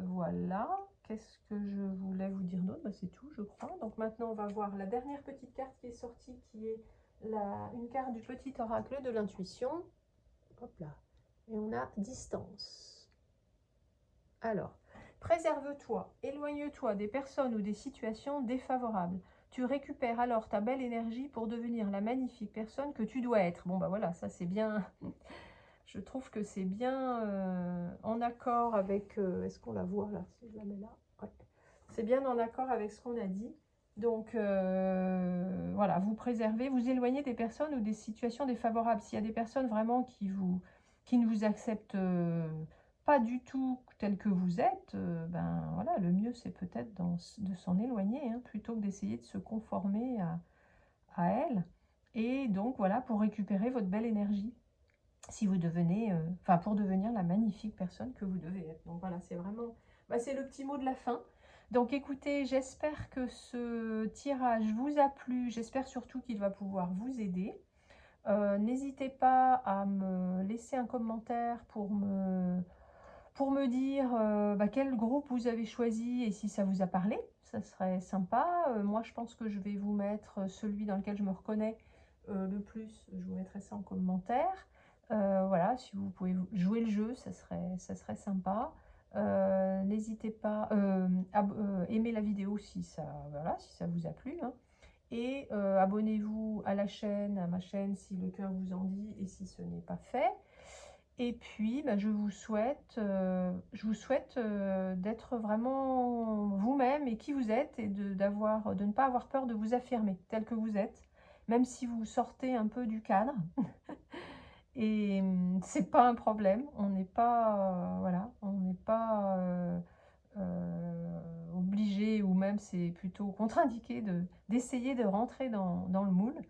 Voilà, qu'est-ce que je voulais vous dire d'autre? C'est tout, je crois. Donc maintenant, on va voir la dernière petite carte qui est sortie, qui est une carte du petit oracle de l'intuition. Hop là. Et on a distance. Alors, préserve-toi, éloigne-toi des personnes ou des situations défavorables. Tu récupères alors ta belle énergie pour devenir la magnifique personne que tu dois être. Bon, bah voilà, ça c'est bien. Je trouve que c'est bien en accord avec... Est-ce qu'on la voit là? Si je la mets là. Ouais. C'est bien en accord avec ce qu'on a dit. Donc, voilà, vous préservez, vous éloignez des personnes ou des situations défavorables. S'il y a des personnes vraiment qui ne vous acceptent pas du tout tel que vous êtes, ben voilà, le mieux c'est peut-être de s'en éloigner, hein, plutôt que d'essayer de se conformer à elle. Et donc voilà, pour récupérer votre belle énergie, si vous devenez, pour devenir la magnifique personne que vous devez être. Donc voilà, c'est vraiment, bah, c'est le petit mot de la fin. Donc écoutez, j'espère que ce tirage vous a plu, j'espère surtout qu'il va pouvoir vous aider. N'hésitez pas à me laisser un commentaire pour me dire bah, quel groupe vous avez choisi et si ça vous a parlé. Ça serait sympa. Moi, je pense que je vais vous mettre celui dans lequel je me reconnais le plus. Je vous mettrai ça en commentaire. Voilà, si vous pouvez jouer le jeu, ça serait sympa. N'hésitez pas à aimer la vidéo si ça, voilà, si ça vous a plu, hein. Et abonnez-vous à ma chaîne si le cœur vous en dit et si ce n'est pas fait. Et puis, bah, je vous souhaite d'être vraiment vous-même et qui vous êtes et de ne pas avoir peur de vous affirmer tel que vous êtes, même si vous sortez un peu du cadre. Et c'est pas un problème, on n'est pas, voilà, on n'est pas obligé, ou même c'est plutôt contre-indiqué d'essayer de rentrer dans le moule.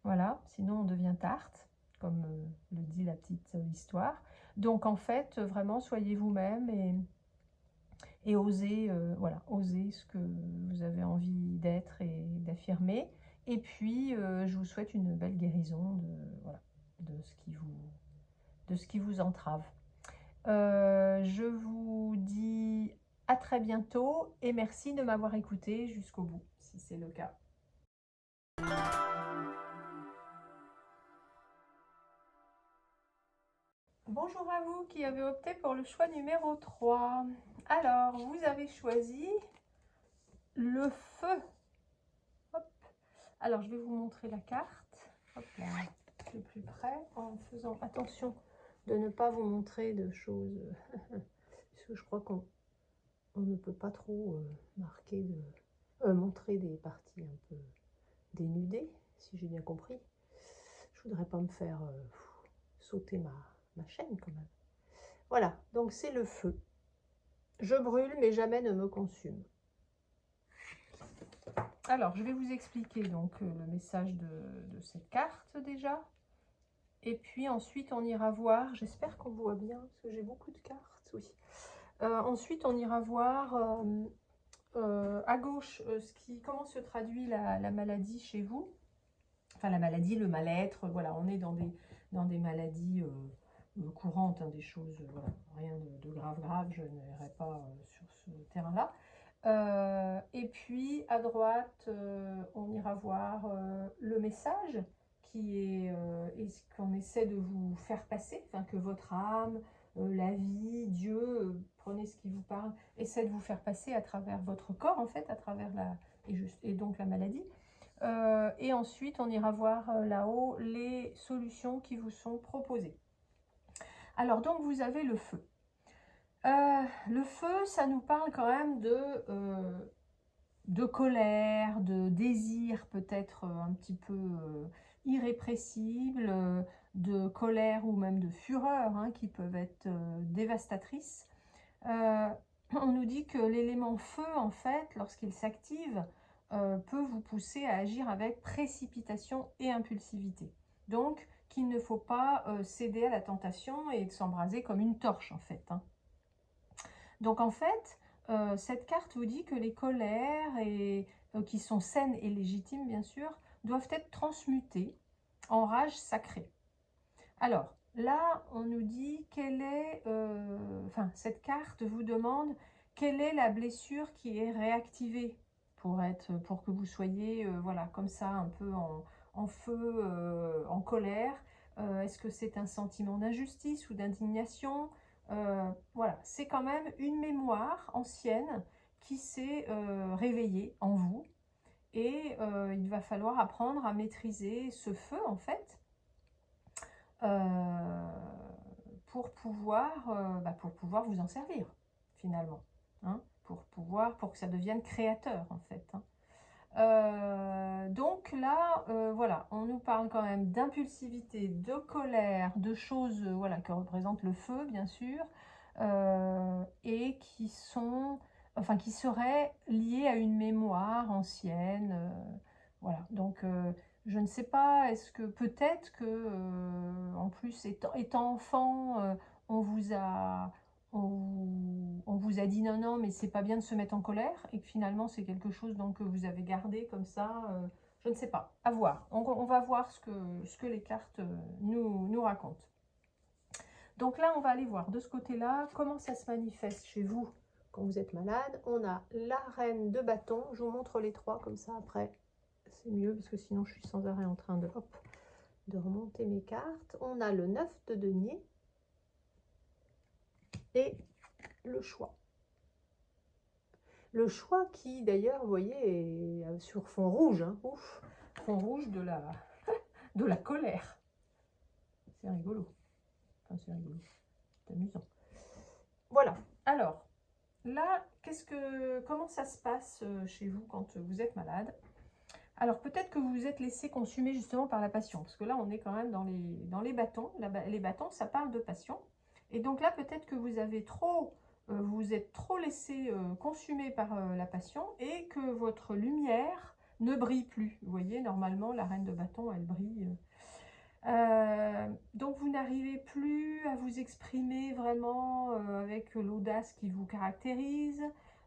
Voilà, sinon on devient tarte, comme le dit la petite histoire. Donc en fait, vraiment, soyez vous-même et osez, voilà, osez ce que vous avez envie d'être et d'affirmer. Et puis, je vous souhaite une belle guérison voilà, de ce qui vous entrave. Je vous dis à très bientôt et merci de m'avoir écouté jusqu'au bout, si c'est le cas. Bonjour à vous qui avez opté pour le choix numéro 3. Alors, vous avez choisi le feu. Hop. Alors, je vais vous montrer la carte. Hop là, de plus près, en faisant attention de ne pas vous montrer de choses. Parce que je crois qu'on ne peut pas trop montrer des parties un peu dénudées, si j'ai bien compris. Je voudrais pas me faire sauter ma chaîne quand même. Voilà, donc c'est le feu. Je brûle, mais jamais ne me consume. Alors, je vais vous expliquer donc le message de cette carte déjà. Et puis ensuite, on ira voir, j'espère qu'on voit bien, parce que j'ai beaucoup de cartes, oui. Ensuite, on ira voir à gauche comment se traduit la maladie chez vous. Enfin, la maladie, le mal-être, voilà, on est dans des maladies courantes, hein, des choses, voilà, rien de grave, je n'irai pas sur ce terrain-là. Et puis, à droite, on ira voir le message qui est ce qu'on essaie de vous faire passer, enfin, que votre âme, la vie, Dieu, prenez ce qui vous parle, essaie de vous faire passer à travers votre corps, en fait, à travers et donc la maladie. Et ensuite, on ira voir là-haut les solutions qui vous sont proposées. Alors, donc, vous avez le feu. Le feu, ça nous parle quand même de colère, de désir peut-être un petit peu irrépressible, de colère ou même de fureur, hein, qui peuvent être dévastatrices. On nous dit que l'élément feu, en fait, lorsqu'il s'active, peut vous pousser à agir avec précipitation et impulsivité. Donc, qu'il ne faut pas céder à la tentation et s'embraser comme une torche, en fait, hein. Donc, en fait, cette carte vous dit que les colères, qui sont saines et légitimes, bien sûr, doivent être transmutées en rage sacrée. Alors, là, on nous dit enfin, cette carte vous demande quelle est la blessure qui est réactivée pour que vous soyez, voilà, comme ça, un peu en feu, en colère. Est-ce que c'est un sentiment d'injustice ou d'indignation? Voilà, c'est quand même une mémoire ancienne qui s'est réveillée en vous. Et il va falloir apprendre à maîtriser ce feu, en fait, pour pouvoir vous en servir, finalement, hein, pour que ça devienne créateur, en fait, hein. Donc là, voilà, on nous parle quand même d'impulsivité, de colère, de choses, voilà, que représente le feu, bien sûr, et qui seraient liées à une mémoire ancienne, voilà. Donc, je ne sais pas, est-ce que peut-être que, en plus, étant enfant, on vous a on vous a dit non, non, mais c'est pas bien de se mettre en colère, et que finalement c'est quelque chose donc, que vous avez gardé comme ça, je ne sais pas, à voir. On va voir ce que les cartes nous racontent. Donc là, on va aller voir de ce côté-là comment ça se manifeste chez vous quand vous êtes malade. On a la reine de bâton, je vous montre les trois comme ça après, c'est mieux parce que sinon je suis sans arrêt en train de, hop, de remonter mes cartes. On a le 9 de denier et le choix. Le choix qui, d'ailleurs, vous voyez, est sur fond rouge. Hein. Ouf, fond rouge de la colère. C'est rigolo. Enfin, c'est rigolo. C'est amusant. Voilà. Alors, là, comment ça se passe chez vous quand vous êtes malade? Alors, peut-être que vous vous êtes laissé consumer justement par la passion. Parce que là, on est quand même dans les bâtons. Les bâtons, ça parle de passion. Et donc là, peut-être que vous avez vous êtes trop laissé consumer par la passion et que votre lumière ne brille plus. Vous voyez, normalement, la reine de bâton, elle brille. Donc, vous n'arrivez plus à vous exprimer vraiment avec l'audace qui vous caractérise.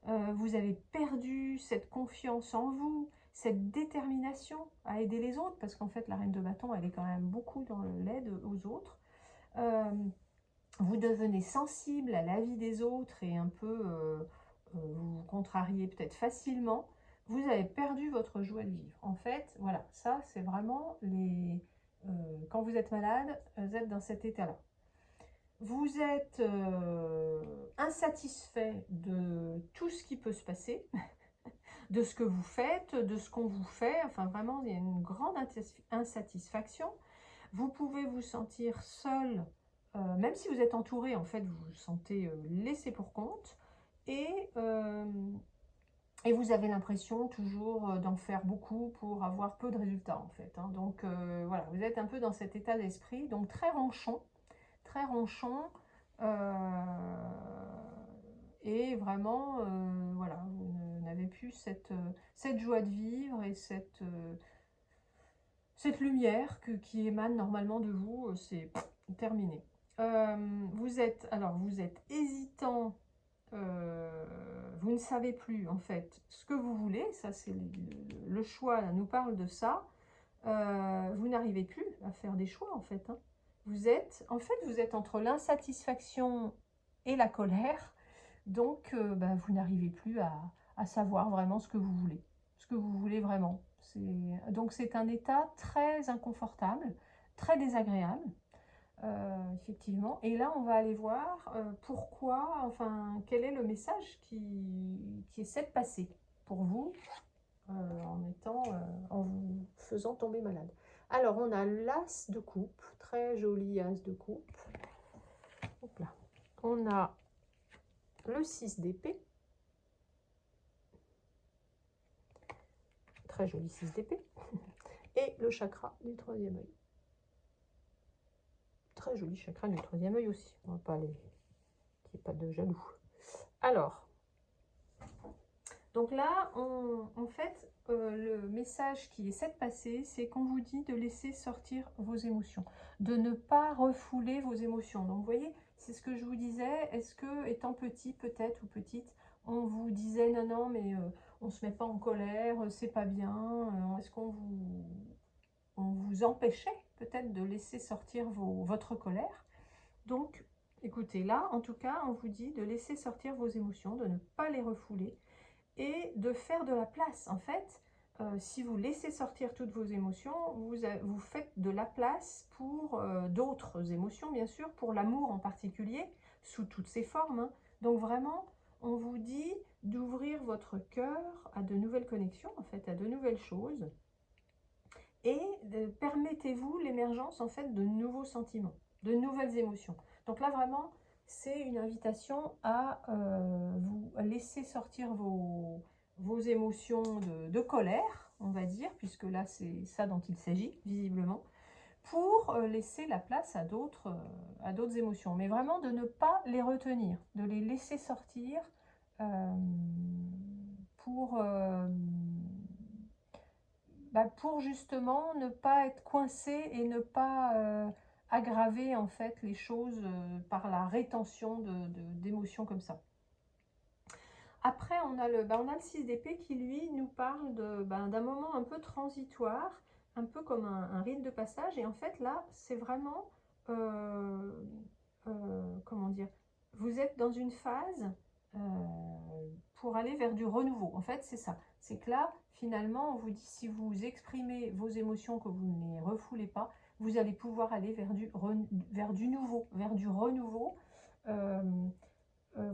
Vous avez perdu cette confiance en vous, cette détermination à aider les autres, parce qu'en fait, la reine de bâton, elle est quand même beaucoup dans l'aide aux autres. Vous devenez sensible à l'avis des autres et un peu vous vous contrariez peut-être facilement. Vous avez perdu votre joie de vivre. En fait, voilà, ça c'est vraiment quand vous êtes malade, vous êtes dans cet état-là. Vous êtes insatisfait de tout ce qui peut se passer, de ce que vous faites, de ce qu'on vous fait. Enfin, vraiment, il y a une grande insatisfaction. Vous pouvez vous sentir seul, même si vous êtes entouré, en fait, vous vous sentez laissé pour compte. Et vous avez l'impression toujours d'en faire beaucoup pour avoir peu de résultats, en fait. Hein. Donc, voilà, vous êtes un peu dans cet état d'esprit, donc très ronchon. Très ronchon. Et vraiment, voilà, vous n'avez plus cette joie de vivre et cette lumière qui émane normalement de vous, c'est terminé. Vous êtes hésitant, vous ne savez plus en fait ce que vous voulez, ça c'est le choix, nous parle de ça. Vous n'arrivez plus à faire des choix en fait. Hein. Vous êtes entre l'insatisfaction et la colère, donc vous n'arrivez plus à savoir vraiment ce que vous voulez vraiment. Donc c'est un état très inconfortable, très désagréable, effectivement. Et là, on va aller voir pourquoi, enfin, quel est le message qui essaie de passer pour vous en vous faisant tomber malade. Alors, on a l'as de coupe, très joli as de coupe. Hop là. On a le 6 d'épée. Très joli 6 d'épée. Et le chakra du troisième œil. Très joli chakra du troisième œil aussi. On va pas aller, qu'il n'y ait pas de jaloux. Alors, donc là, en fait, le message qui essaie de passer, c'est qu'on vous dit de laisser sortir vos émotions, de ne pas refouler vos émotions. Donc, vous voyez, c'est ce que je vous disais. Est-ce que, étant petit, peut-être, ou petite, on vous disait non, non, mais on ne se met pas en colère, c'est pas bien. Est-ce qu'on vous empêchait peut-être de laisser sortir votre colère? Donc, écoutez, là, en tout cas, on vous dit de laisser sortir vos émotions, de ne pas les refouler et de faire de la place. En fait, si vous laissez sortir toutes vos émotions, vous faites de la place pour d'autres émotions, bien sûr, pour l'amour en particulier, sous toutes ses formes. Hein. Donc vraiment, on vous dit d'ouvrir votre cœur à de nouvelles connexions, en fait, à de nouvelles choses. Et permettez-vous l'émergence, en fait, de nouveaux sentiments, de nouvelles émotions. Donc là, vraiment, c'est une invitation à vous laisser sortir vos émotions de colère, on va dire, puisque là, c'est ça dont il s'agit, visiblement, pour laisser la place à d'autres émotions. Mais vraiment, de ne pas les retenir, de les laisser sortir pour pour justement ne pas être coincé et ne pas aggraver en fait les choses par la rétention d'émotions comme ça. Après, on a le 6 d'épée qui, lui, nous parle d'un moment un peu transitoire, un peu comme un rite de passage. Et en fait, là, c'est vraiment, comment dire, vous êtes dans une phase pour aller vers du renouveau. En fait, c'est ça. C'est que là, finalement, on vous dit, si vous exprimez vos émotions, que vous ne les refoulez pas, vous allez pouvoir aller vers du nouveau, vers du renouveau.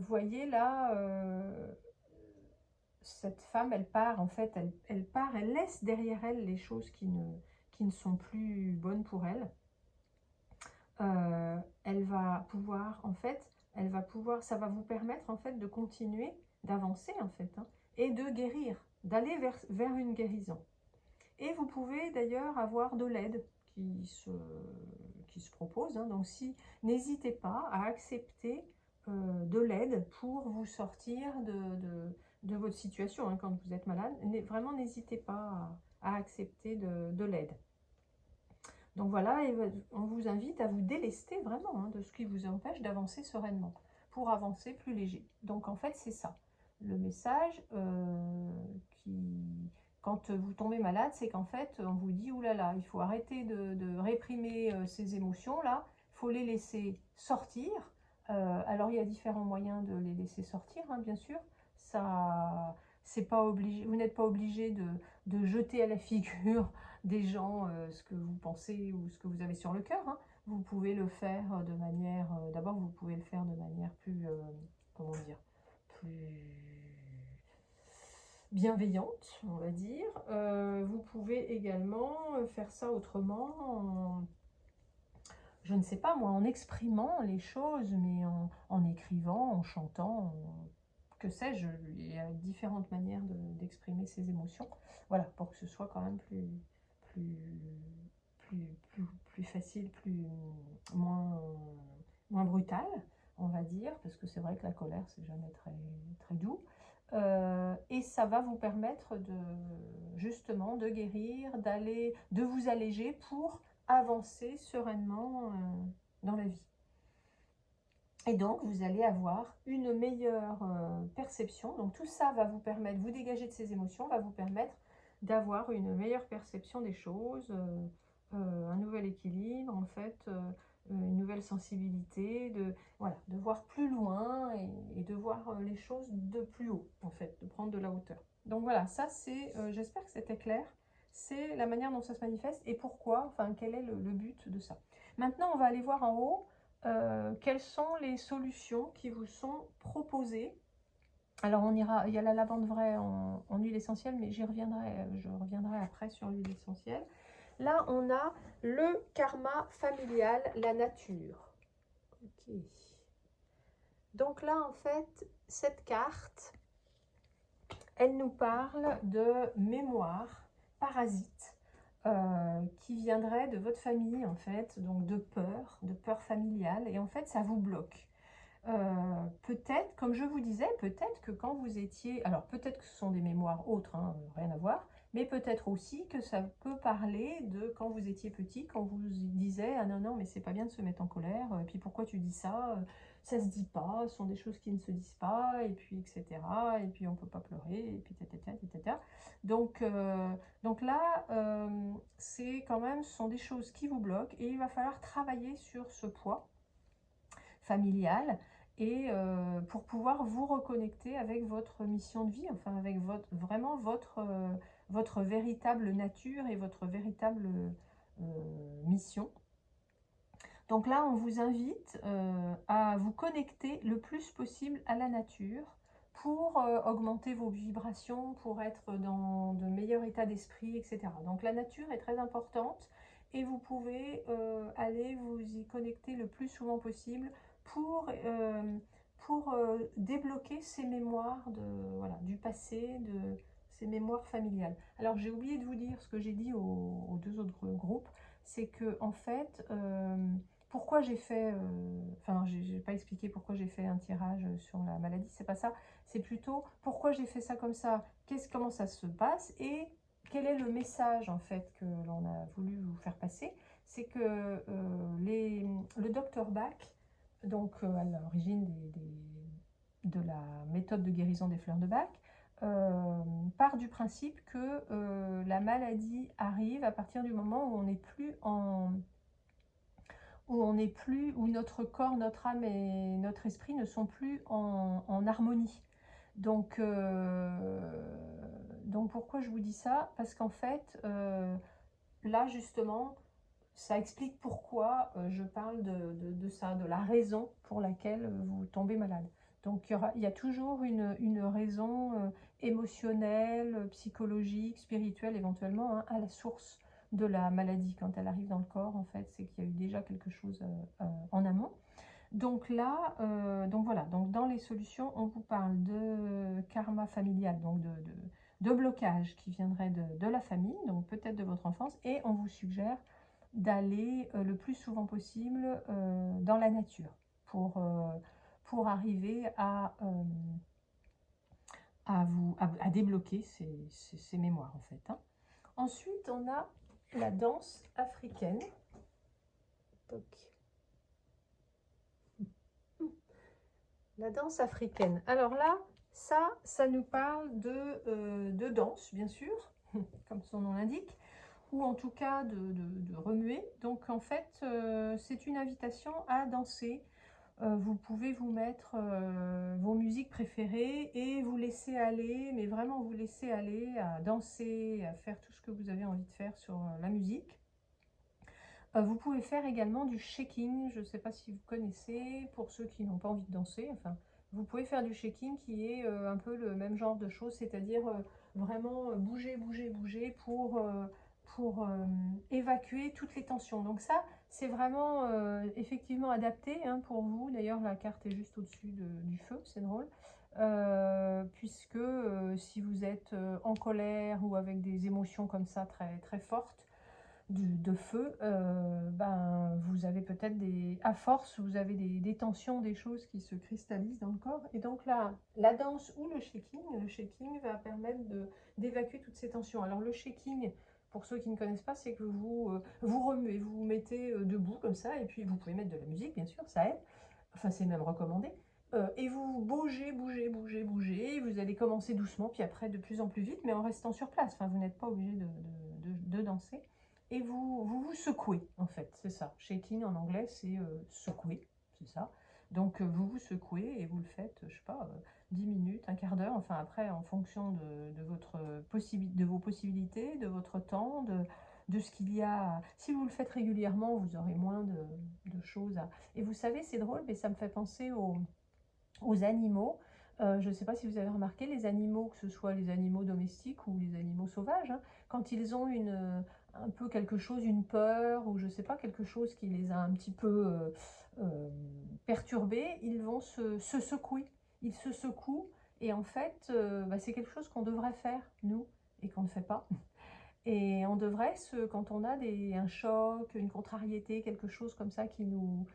Voyez là, cette femme, elle part, en fait, elle part, elle laisse derrière elle les choses qui ne sont plus bonnes pour elle. Elle va pouvoir, en fait, ça va vous permettre, en fait, de continuer, d'avancer, en fait, hein, et de guérir, d'aller vers une guérison. Et vous pouvez d'ailleurs avoir de l'aide qui se propose. Hein. Donc, n'hésitez pas à accepter de l'aide pour vous sortir de votre situation hein, quand vous êtes malade. Vraiment, n'hésitez pas à accepter de l'aide. Donc voilà, et on vous invite à vous délester vraiment hein, de ce qui vous empêche d'avancer sereinement, pour avancer plus léger. Donc en fait, c'est ça. Le message quand vous tombez malade, c'est qu'en fait, on vous dit, oulala, il faut arrêter de réprimer ces émotions-là, il faut les laisser sortir. Alors il y a différents moyens de les laisser sortir, hein, bien sûr. Ça, c'est pas obligé, vous n'êtes pas obligé de jeter à la figure des gens ce que vous pensez ou ce que vous avez sur le cœur. Hein. Vous pouvez le faire de manière... D'abord, vous pouvez le faire de manière plus... comment dire, plus bienveillante, on va dire. Vous pouvez également faire ça autrement, je ne sais pas moi, en exprimant les choses, mais en écrivant, en chantant, que sais-je, il y a différentes manières d'exprimer ses émotions. Voilà, pour que ce soit quand même plus facile, moins brutal, on va dire, parce que c'est vrai que la colère, c'est jamais très doux. Et ça va vous permettre justement de guérir, de vous alléger pour avancer sereinement dans la vie. Et donc, vous allez avoir une meilleure perception. Donc, tout ça va vous permettre, vous dégager de ces émotions, va vous permettre d'avoir une meilleure perception des choses, un nouvel équilibre, en fait, une nouvelle sensibilité, voilà, de voir plus loin et de voir les choses de plus haut, en fait, de prendre de la hauteur. Donc voilà, ça c'est, j'espère que c'était clair, c'est la manière dont ça se manifeste et pourquoi, enfin, quel est le but de ça. Maintenant, on va aller voir en haut quelles sont les solutions qui vous sont proposées. Alors il y a la lavande vraie en huile essentielle, mais je reviendrai après sur l'huile essentielle. Là, on a le karma familial, la nature. Okay. Donc là, en fait, cette carte, elle nous parle de mémoire parasite qui viendrait de votre famille, en fait, donc de peur familiale, et en fait, ça vous bloque. Peut-être, comme je vous disais, peut-être que quand vous étiez... Alors, peut-être que ce sont des mémoires autres, hein, rien à voir, mais peut-être aussi que ça peut parler de quand vous étiez petit, quand vous disiez « Ah non, non, mais c'est pas bien de se mettre en colère, et puis pourquoi tu dis ça ça se dit pas, ce sont des choses qui ne se disent pas, et puis etc. Et puis on peut pas pleurer, et puis tata, tata. » Donc là, c'est quand même, ce sont des choses qui vous bloquent, et il va falloir travailler sur ce poids familial, et pour pouvoir vous reconnecter avec votre mission de vie, enfin avec vraiment votre véritable nature et votre véritable mission. Donc là, on vous invite à vous connecter le plus possible à la nature pour augmenter vos vibrations, pour être dans de meilleurs états d'esprit, etc. Donc la nature est très importante et vous pouvez aller vous y connecter le plus souvent possible pour débloquer ces mémoires du passé, de ces mémoires familiales. Alors j'ai oublié de vous dire ce que j'ai dit aux deux autres groupes, c'est que en fait, pourquoi j'ai fait, enfin j'ai pas expliqué pourquoi j'ai fait un tirage sur la maladie, c'est pas ça, c'est plutôt pourquoi j'ai fait ça comme ça, comment ça se passe et quel est le message en fait que l'on a voulu vous faire passer. c'est que le docteur Bach, donc à l'origine de la méthode de guérison des fleurs de Bach, part du principe que la maladie arrive à partir du moment où on n'est plus où notre corps, notre âme et notre esprit ne sont plus en harmonie. Donc pourquoi je vous dis ça? Parce qu'en fait, là justement, ça explique pourquoi je parle de ça, de la raison pour laquelle vous tombez malade. Donc il y a toujours une raison émotionnelle, psychologique, spirituelle éventuellement, hein, à la source de la maladie. Quand elle arrive dans le corps, en fait, c'est qu'il y a eu déjà quelque chose en amont. Donc là, donc voilà, donc dans les solutions, on vous parle de karma familial, donc de blocage qui viendrait de la famille, donc peut-être de votre enfance, et on vous suggère d'aller le plus souvent possible dans la nature pour arriver à débloquer ces mémoires en fait. Hein. Ensuite, on a la danse africaine. Donc, la danse africaine. Alors là, ça nous parle de danse, bien sûr, comme son nom l'indique, ou en tout cas de remuer. Donc en fait, c'est une invitation à danser. Vous pouvez vous mettre vos musiques préférées et vous laisser aller, mais vraiment vous laisser aller à danser, à faire tout ce que vous avez envie de faire sur la musique. Vous pouvez faire également du shaking, je ne sais pas si vous connaissez, pour ceux qui n'ont pas envie de danser, enfin, vous pouvez faire du shaking qui est un peu le même genre de choses, c'est-à-dire vraiment bouger, bouger, bouger pour évacuer toutes les tensions. Donc ça, c'est vraiment effectivement adapté hein, pour vous. D'ailleurs, la carte est juste au-dessus du feu, c'est drôle. Puisque si vous êtes en colère ou avec des émotions comme ça très, très fortes, de feu, ben, vous avez peut-être à force, vous avez des tensions, des choses qui se cristallisent dans le corps. Et donc là, la danse ou le shaking va permettre d'évacuer toutes ces tensions. Alors le shaking, pour ceux qui ne connaissent pas, c'est que vous remuez, vous vous mettez debout comme ça, et puis vous pouvez mettre de la musique, bien sûr, ça aide. Enfin, c'est même recommandé. Et vous bougez, bougez, bougez, bougez. Vous allez commencer doucement, puis après de plus en plus vite, mais en restant sur place. Enfin, vous n'êtes pas obligé de danser. Et vous secouez, en fait, c'est ça. Shaking en anglais, c'est secouer, c'est ça. Donc vous vous secouez et vous le faites, je sais pas, 10 minutes, un quart d'heure, enfin après, en fonction de vos possibilités, de votre temps, de ce qu'il y a. Si vous le faites régulièrement, vous aurez moins de choses à... Et vous savez, c'est drôle, mais ça me fait penser aux animaux. Je ne sais pas si vous avez remarqué, les animaux, que ce soit les animaux domestiques ou les animaux sauvages, hein, quand ils ont un peu quelque chose, une peur, ou je ne sais pas, quelque chose qui les a un petit peu perturbés, ils vont se secouer. Ils se secouent, et en fait, bah, c'est quelque chose qu'on devrait faire, nous, et qu'on ne fait pas. Et on devrait, quand on a un choc, une contrariété, quelque chose comme ça qui nous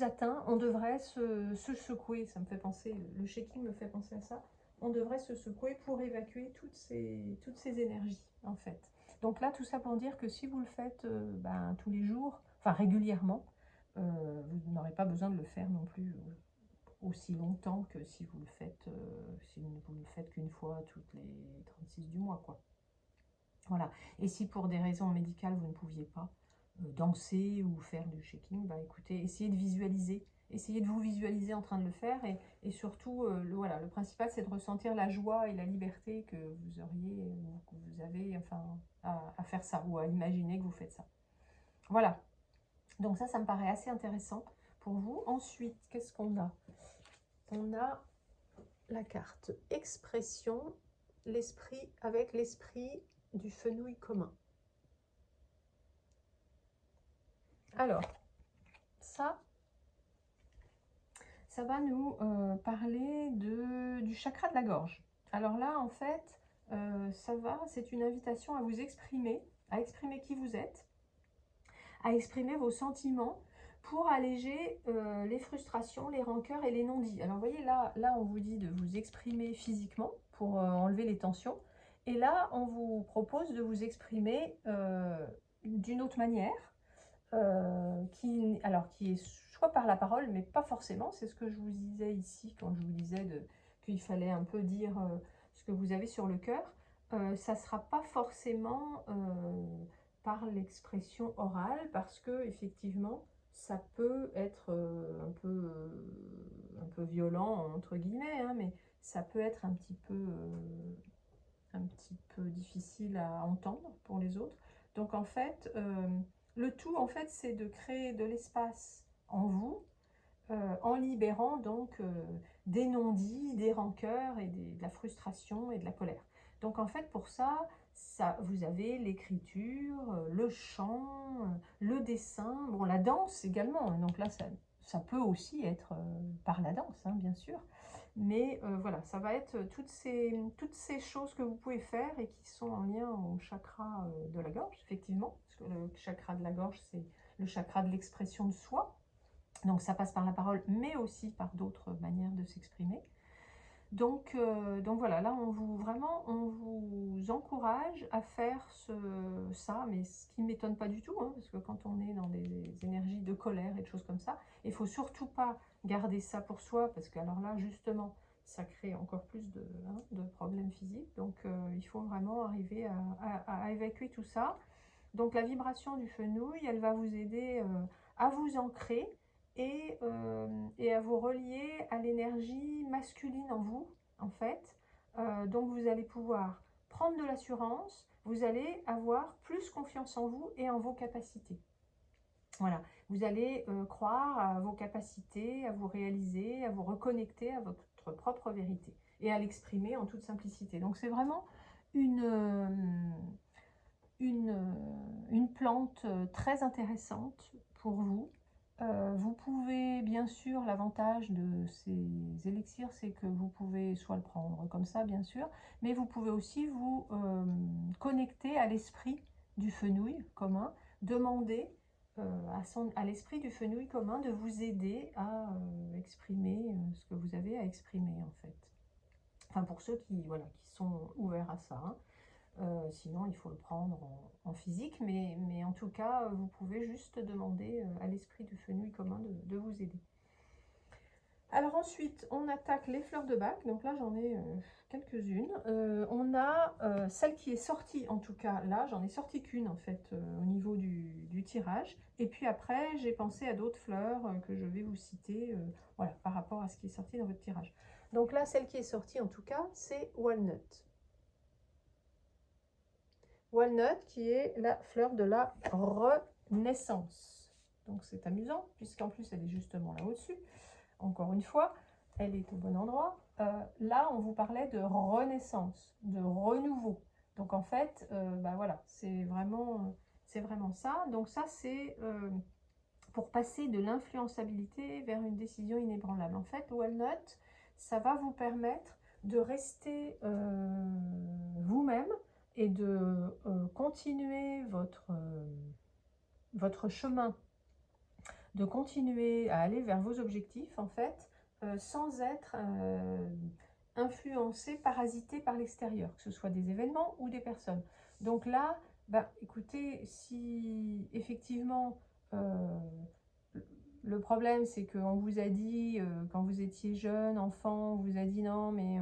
atteint, on devrait se secouer. Ça me fait penser, le shaking me fait penser à ça. On devrait se secouer pour évacuer toutes ces énergies, en fait. Donc là, tout ça pour dire que si vous le faites ben, tous les jours, enfin régulièrement, vous n'aurez pas besoin de le faire non plus aussi longtemps que si vous le faites, si vous le faites qu'une fois toutes les 36 du mois, quoi. Voilà. Et si pour des raisons médicales, vous ne pouviez pas danser ou faire du shaking, bah écoutez, essayez de visualiser. Essayez de vous visualiser en train de le faire et surtout, voilà, le principal, c'est de ressentir la joie et la liberté que vous auriez ou que vous avez enfin, à faire ça ou à imaginer que vous faites ça. Voilà. Donc ça me paraît assez intéressant pour vous. Ensuite, qu'est-ce qu'on a? On a la carte expression, l'esprit avec l'esprit du fenouil commun. Alors, ça va nous parler du chakra de la gorge. Alors là, en fait, c'est une invitation à vous exprimer, à exprimer qui vous êtes, à exprimer vos sentiments pour alléger les frustrations, les rancœurs et les non-dits. Alors, vous voyez, là, on vous dit de vous exprimer physiquement pour enlever les tensions. Et là, on vous propose de vous exprimer d'une autre manière, qui est soit par la parole, mais pas forcément. C'est ce que je vous disais ici quand je vous disais qu'il fallait un peu dire ce que vous avez sur le cœur. Ça ne sera pas forcément par l'expression orale, parce que effectivement, ça peut être un peu violent, entre guillemets, hein, mais ça peut être un petit peu difficile à entendre pour les autres. Donc en fait, le tout en fait, c'est de créer de l'espace en vous, en libérant donc des non-dits, des rancœurs et de la frustration et de la colère. Donc en fait, pour ça, vous avez l'écriture, le chant, le dessin, bon, la danse également. Donc là, ça peut aussi être par la danse, hein, bien sûr. Mais voilà, ça va être toutes ces choses que vous pouvez faire et qui sont en lien au chakra de la gorge, effectivement. Parce que le chakra de la gorge, c'est le chakra de l'expression de soi. Donc ça passe par la parole, mais aussi par d'autres manières de s'exprimer. Donc voilà, là on vous encourage à faire ça, mais ce qui ne m'étonne pas du tout, hein, parce que quand on est dans des énergies de colère et de choses comme ça, il ne faut surtout pas garder ça pour soi, parce que alors là justement, ça crée encore plus de problèmes physiques. Donc il faut vraiment arriver à évacuer tout ça. Donc la vibration du fenouil, elle va vous aider à vous ancrer et à vous relier à l'énergie masculine en vous, en fait. Donc vous allez pouvoir prendre de l'assurance, vous allez avoir plus confiance en vous et en vos capacités. Voilà, vous allez croire à vos capacités, à vous réaliser, à vous reconnecter à votre propre vérité et à l'exprimer en toute simplicité. Donc c'est vraiment une plante très intéressante pour vous. Vous pouvez, bien sûr, l'avantage de ces élixirs, c'est que vous pouvez soit le prendre comme ça, bien sûr, mais vous pouvez aussi vous connecter à l'esprit du fenouil commun, demander à l'esprit du fenouil commun de vous aider à exprimer ce que vous avez à exprimer, en fait. Enfin, pour ceux voilà, qui sont ouverts à ça, hein. Sinon, il faut le prendre en physique, mais en tout cas, vous pouvez juste demander à l'esprit du fenouil commun de vous aider. Alors ensuite, on attaque les fleurs de bac. Donc là, j'en ai quelques-unes. On a celle qui est sortie, en tout cas là, j'en ai sorti qu'une en fait au niveau du tirage. Et puis après, j'ai pensé à d'autres fleurs que je vais vous citer voilà, par rapport à ce qui est sorti dans votre tirage. Donc là, celle qui est sortie en tout cas, c'est Walnut. Walnut qui est la fleur de la renaissance. Donc c'est amusant puisqu'en plus elle est justement là au-dessus. Encore une fois, elle est au bon endroit. Là on vous parlait de renaissance, de renouveau. Donc en fait, bah voilà, c'est vraiment ça. Donc ça c'est pour passer de l'influençabilité vers une décision inébranlable. En fait, Walnut, ça va vous permettre de rester vous-même et de continuer votre chemin, de continuer à aller vers vos objectifs, en fait, sans être influencé, parasité par l'extérieur, que ce soit des événements ou des personnes. Donc là, bah, écoutez, si effectivement le problème, c'est qu'on vous a dit, quand vous étiez jeune, enfant, on vous a dit non, mais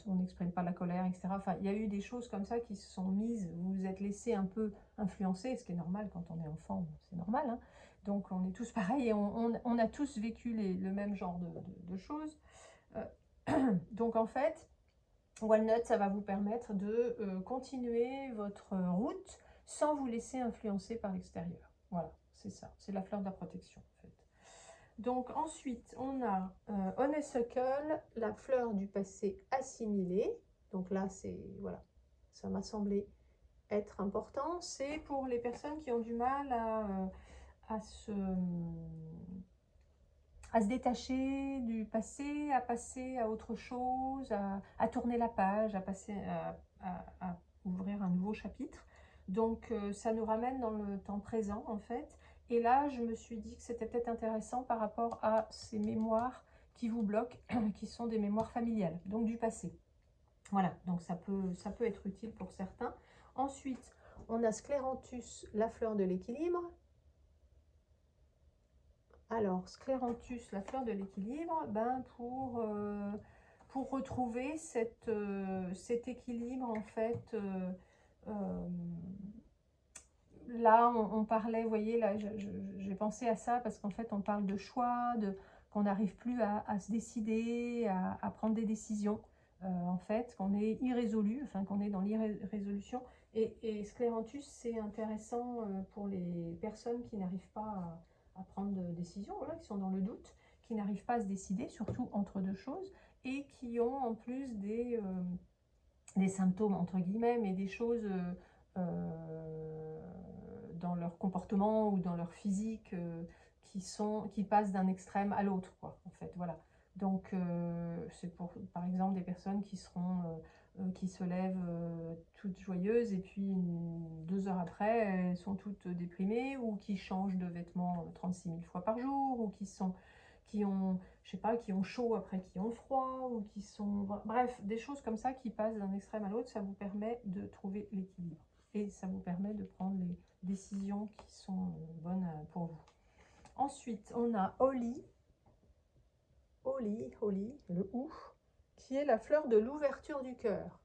on n'exprime pas la colère, etc. Enfin, il y a eu des choses comme ça qui se sont mises, vous vous êtes laissé un peu influencer, ce qui est normal quand on est enfant, c'est normal, hein. Donc on est tous pareils et on a tous vécu le même genre de choses. Donc en fait, Walnut, ça va vous permettre de continuer votre route sans vous laisser influencer par l'extérieur. Voilà, c'est ça, c'est la fleur de la protection en fait. Donc ensuite, on a Honeysuckle, la fleur du passé assimilé. Donc là, c'est voilà, ça m'a semblé être important. C'est pour les personnes qui ont du mal à se détacher du passé, à passer à autre chose, à tourner la page, à passer à ouvrir un nouveau chapitre. Donc ça nous ramène dans le temps présent en fait. Et là, je me suis dit que c'était peut-être intéressant par rapport à ces mémoires qui vous bloquent, qui sont des mémoires familiales, donc du passé. Voilà, donc ça peut être utile pour certains. Ensuite, on a Scléranthus, la fleur de l'équilibre. Alors, Scléranthus, la fleur de l'équilibre, ben pour retrouver cet équilibre, en fait, là, on parlait, vous voyez, là, j'ai pensé à ça parce qu'en fait, on parle de choix, qu'on n'arrive plus à se décider, à prendre des décisions, en fait, qu'on est irrésolu, enfin, qu'on est dans l'irrésolution. Et Scléranthus, c'est intéressant pour les personnes qui n'arrivent pas à prendre de décision, voilà, qui sont dans le doute, qui n'arrivent pas à se décider, surtout entre deux choses, et qui ont en plus des symptômes, entre guillemets, mais des choses dans leur comportement ou dans leur physique qui passent d'un extrême à l'autre, quoi, en fait, voilà. Donc, c'est pour, par exemple, des personnes qui se lèvent toutes joyeuses et puis 2 heures après, elles sont toutes déprimées, ou qui changent de vêtements 36 000 fois par jour, ou qui ont, je sais pas, qui ont chaud après qui ont froid, ou qui sont... Bref, des choses comme ça qui passent d'un extrême à l'autre, ça vous permet de trouver l'équilibre. Et ça vous permet de prendre les décisions qui sont bonnes pour vous. Ensuite, on a Holly, le ou, qui est la fleur de l'ouverture du cœur.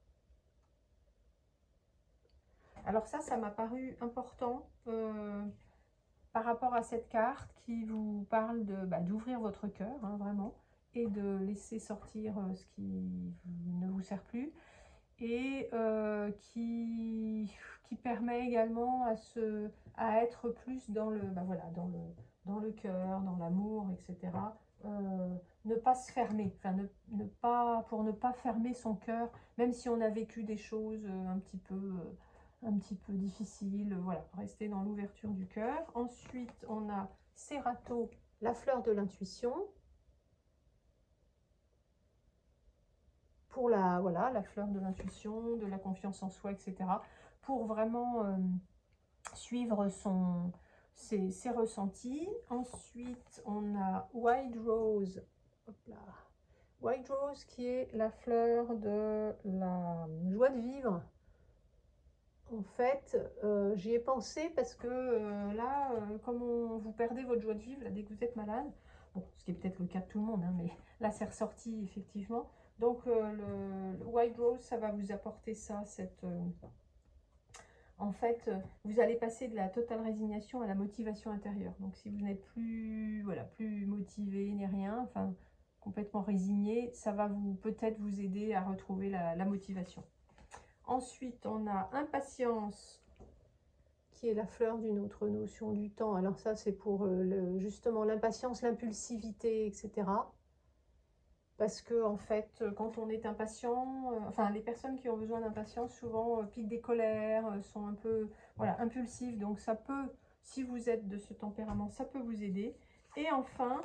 Alors ça m'a paru important par rapport à cette carte qui vous parle d'ouvrir votre cœur, hein, vraiment, et de laisser sortir ce qui ne vous sert plus, et qui permet également à être plus dans le, voilà, dans le cœur, dans l'amour, etc. Ne pas se fermer, enfin, pour ne pas fermer son cœur, même si on a vécu des choses un petit peu difficiles, voilà, rester dans l'ouverture du cœur. Ensuite, on a Serato, la fleur de l'intuition, pour voilà, la fleur de l'intuition, de la confiance en soi, etc. Pour vraiment suivre ses ressentis. Ensuite, on a White Rose. Hop là. White Rose qui est la fleur de la joie de vivre. En fait, j'y ai pensé parce que là, comme vous perdez votre joie de vivre là, dès que vous êtes malade, bon, ce qui est peut-être le cas de tout le monde, hein, mais là c'est ressorti effectivement. Donc le White Rose, ça va vous apporter ça, en fait, vous allez passer de la totale résignation à la motivation intérieure. Donc si vous n'êtes plus, voilà, plus motivé ni rien, enfin complètement résigné, ça va peut-être vous aider à retrouver la motivation. Ensuite, on a impatience, qui est la fleur d'une autre notion du temps. Alors ça, c'est pour justement l'impatience, l'impulsivité, etc. Parce que, en fait, quand on est impatient, enfin, les personnes qui ont besoin d'impatience, souvent, piquent des colères, sont un peu, voilà, impulsives. Donc, ça peut, si vous êtes de ce tempérament, ça peut vous aider. Et enfin,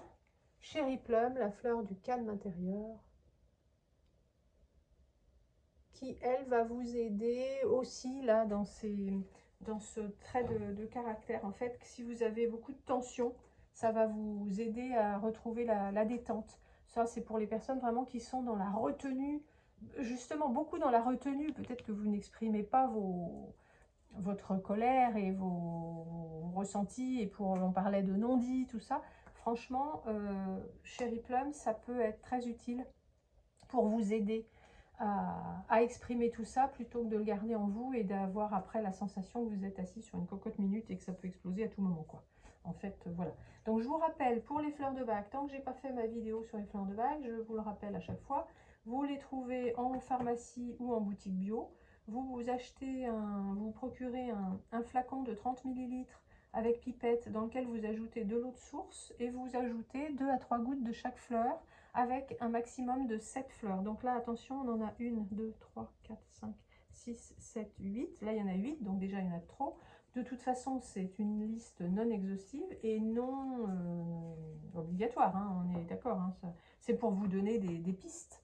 Cherry Plum, la fleur du calme intérieur, qui, elle, va vous aider aussi, là, dans ce trait de caractère. En fait, si vous avez beaucoup de tension, ça va vous aider à retrouver la détente. Ça, c'est pour les personnes vraiment qui sont dans la retenue, justement beaucoup dans la retenue. Peut-être que vous n'exprimez pas votre colère et vos ressentis, et on parlait de non-dit, tout ça. Franchement, Cherry Plum, ça peut être très utile pour vous aider à exprimer tout ça, plutôt que de le garder en vous et d'avoir après la sensation que vous êtes assis sur une cocotte minute et que ça peut exploser à tout moment, quoi. En fait, voilà. Donc je vous rappelle, pour les fleurs de bac, tant que j'ai pas fait ma vidéo sur les fleurs de bac, je vous le rappelle à chaque fois, vous les trouvez en pharmacie ou en boutique bio. Vous procurez un flacon de 30 ml avec pipette, dans lequel vous ajoutez de l'eau de source, et vous ajoutez 2 à 3 gouttes de chaque fleur, avec un maximum de 7 fleurs. Donc là, attention, on en a 1, 2, 3, 4, 5, 6, 7, 8. Là, il y en a 8, donc déjà, il y en a trop. De toute façon, c'est une liste non exhaustive et non obligatoire, hein, on est d'accord. Hein, c'est pour vous donner des pistes.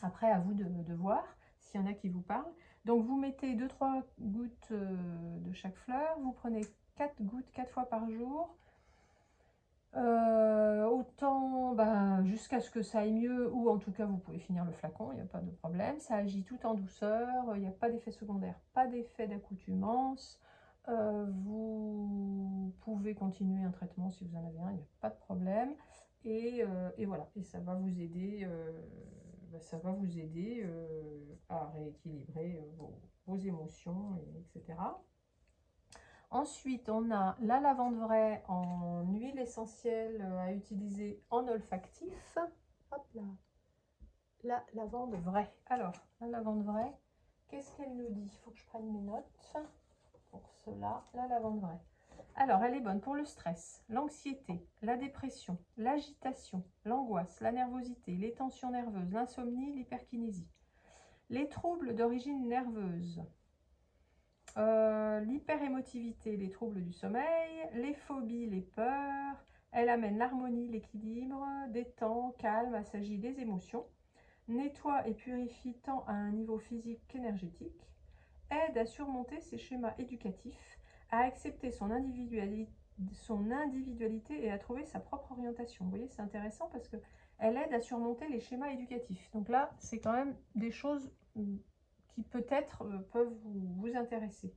Après, à vous de voir s'il y en a qui vous parlent. Donc, vous mettez 2-3 gouttes de chaque fleur. Vous prenez 4 gouttes 4 fois par jour. Autant jusqu'à ce que ça aille mieux, ou en tout cas vous pouvez finir le flacon, il n'y a pas de problème. Ça agit tout en douceur, il n'y a pas d'effet secondaire, pas d'effet d'accoutumance. Vous pouvez pouvez continuer un traitement si vous en avez un, il n'y a pas de problème. Et voilà, et ça va vous aider, à rééquilibrer vos émotions, etc. Ensuite, on a la lavande vraie en huile essentielle à utiliser en olfactif. Hop là, la lavande vraie. Alors, la lavande vraie, qu'est-ce qu'elle nous dit? Il faut que je prenne mes notes pour cela. La lavande vraie. Alors, elle est bonne pour le stress, l'anxiété, la dépression, l'agitation, l'angoisse, la nervosité, les tensions nerveuses, l'insomnie, l'hyperkinésie, les troubles d'origine nerveuse, l'hyperémotivité, les troubles du sommeil, les phobies, les peurs. Elle amène l'harmonie, l'équilibre, détend, calme, assagit les émotions, nettoie et purifie tant à un niveau physique qu'énergétique, aide à surmonter ses schémas éducatifs, à accepter son individualité et à trouver sa propre orientation. Vous voyez, c'est intéressant parce que elle aide à surmonter les schémas éducatifs. Donc là, c'est quand même des choses qui peut-être peuvent vous intéresser.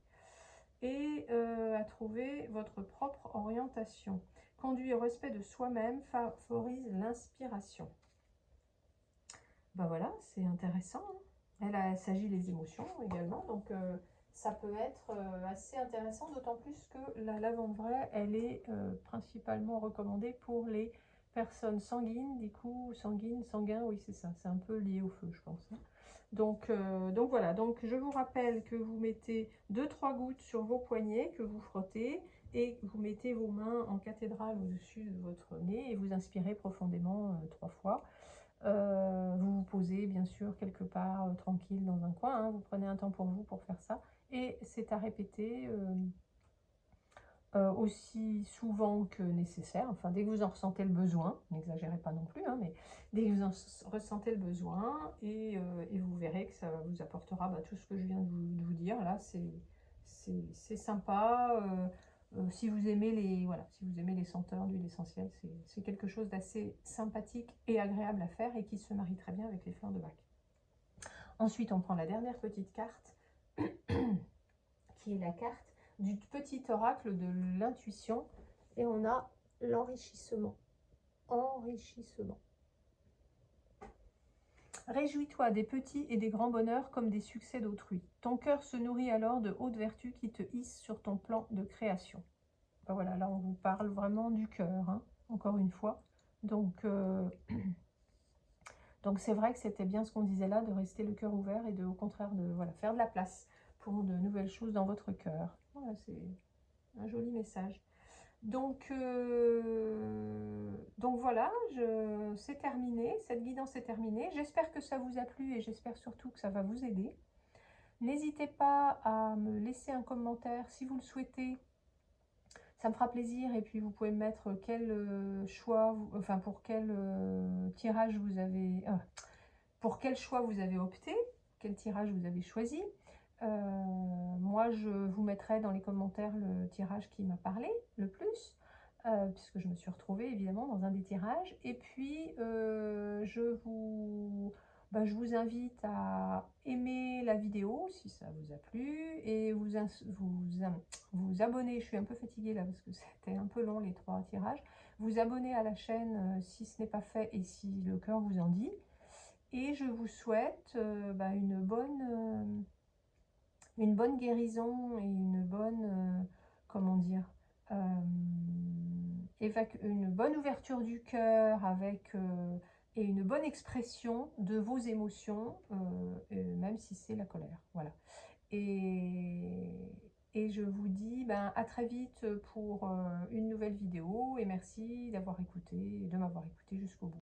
Et à trouver votre propre orientation. Conduit au respect de soi-même, favorise l'inspiration. Ben voilà, c'est intéressant. Hein. Elle s'agit les émotions également, donc ça peut être assez intéressant, d'autant plus que la lavande vraie, elle est principalement recommandée pour les personnes sanguines, du coup, sanguin, oui c'est ça, c'est un peu lié au feu je pense. Hein. Donc voilà, donc je vous rappelle que vous mettez 2-3 gouttes sur vos poignets, que vous frottez, et vous mettez vos mains en cathédrale au-dessus de votre nez, et vous inspirez profondément 3 fois. Vous vous posez bien sûr quelque part tranquille dans un coin, hein, vous prenez un temps pour vous pour faire ça, et c'est à répéter aussi souvent que nécessaire, enfin dès que vous en ressentez le besoin, n'exagérez pas non plus, hein, mais dès que vous en ressentez le besoin, et vous verrez que ça vous apportera tout ce que je viens de vous dire là, c'est sympa. Si vous aimez si vous aimez les senteurs d'huile essentielle, c'est quelque chose d'assez sympathique et agréable à faire et qui se marie très bien avec les fleurs de Bach. Ensuite, on prend la dernière petite carte, qui est la carte du petit oracle de l'intuition, et on a l'enrichissement. Enrichissement. Réjouis-toi des petits et des grands bonheurs comme des succès d'autrui. Ton cœur se nourrit alors de hautes vertus qui te hissent sur ton plan de création. Ben voilà, là on vous parle vraiment du cœur, hein, encore une fois. Donc c'est vrai que c'était bien ce qu'on disait là, de rester le cœur ouvert et au contraire de faire de la place pour de nouvelles choses dans votre cœur. Voilà, c'est un joli message. Donc voilà, c'est terminé, cette guidance est terminée. J'espère que ça vous a plu et j'espère surtout que ça va vous aider. N'hésitez pas à me laisser un commentaire si vous le souhaitez. Ça me fera plaisir, et puis vous pouvez me mettre quel choix, pour quel tirage vous avez, pour quel choix vous avez opté, quel tirage vous avez choisi. Moi, je vous mettrai dans les commentaires le tirage qui m'a parlé le plus, puisque je me suis retrouvée évidemment dans un des tirages. Et puis, je vous invite à aimer la vidéo si ça vous a plu, et vous abonner. Je suis un peu fatiguée là parce que c'était un peu long les 3 tirages. Vous abonner à la chaîne si ce n'est pas fait et si le cœur vous en dit. Et je vous souhaite une bonne guérison et une bonne, comment dire, une bonne ouverture du cœur et une bonne expression de vos émotions, même si c'est la colère. Voilà. Et je vous dis à très vite pour une nouvelle vidéo, et merci de m'avoir écouté jusqu'au bout.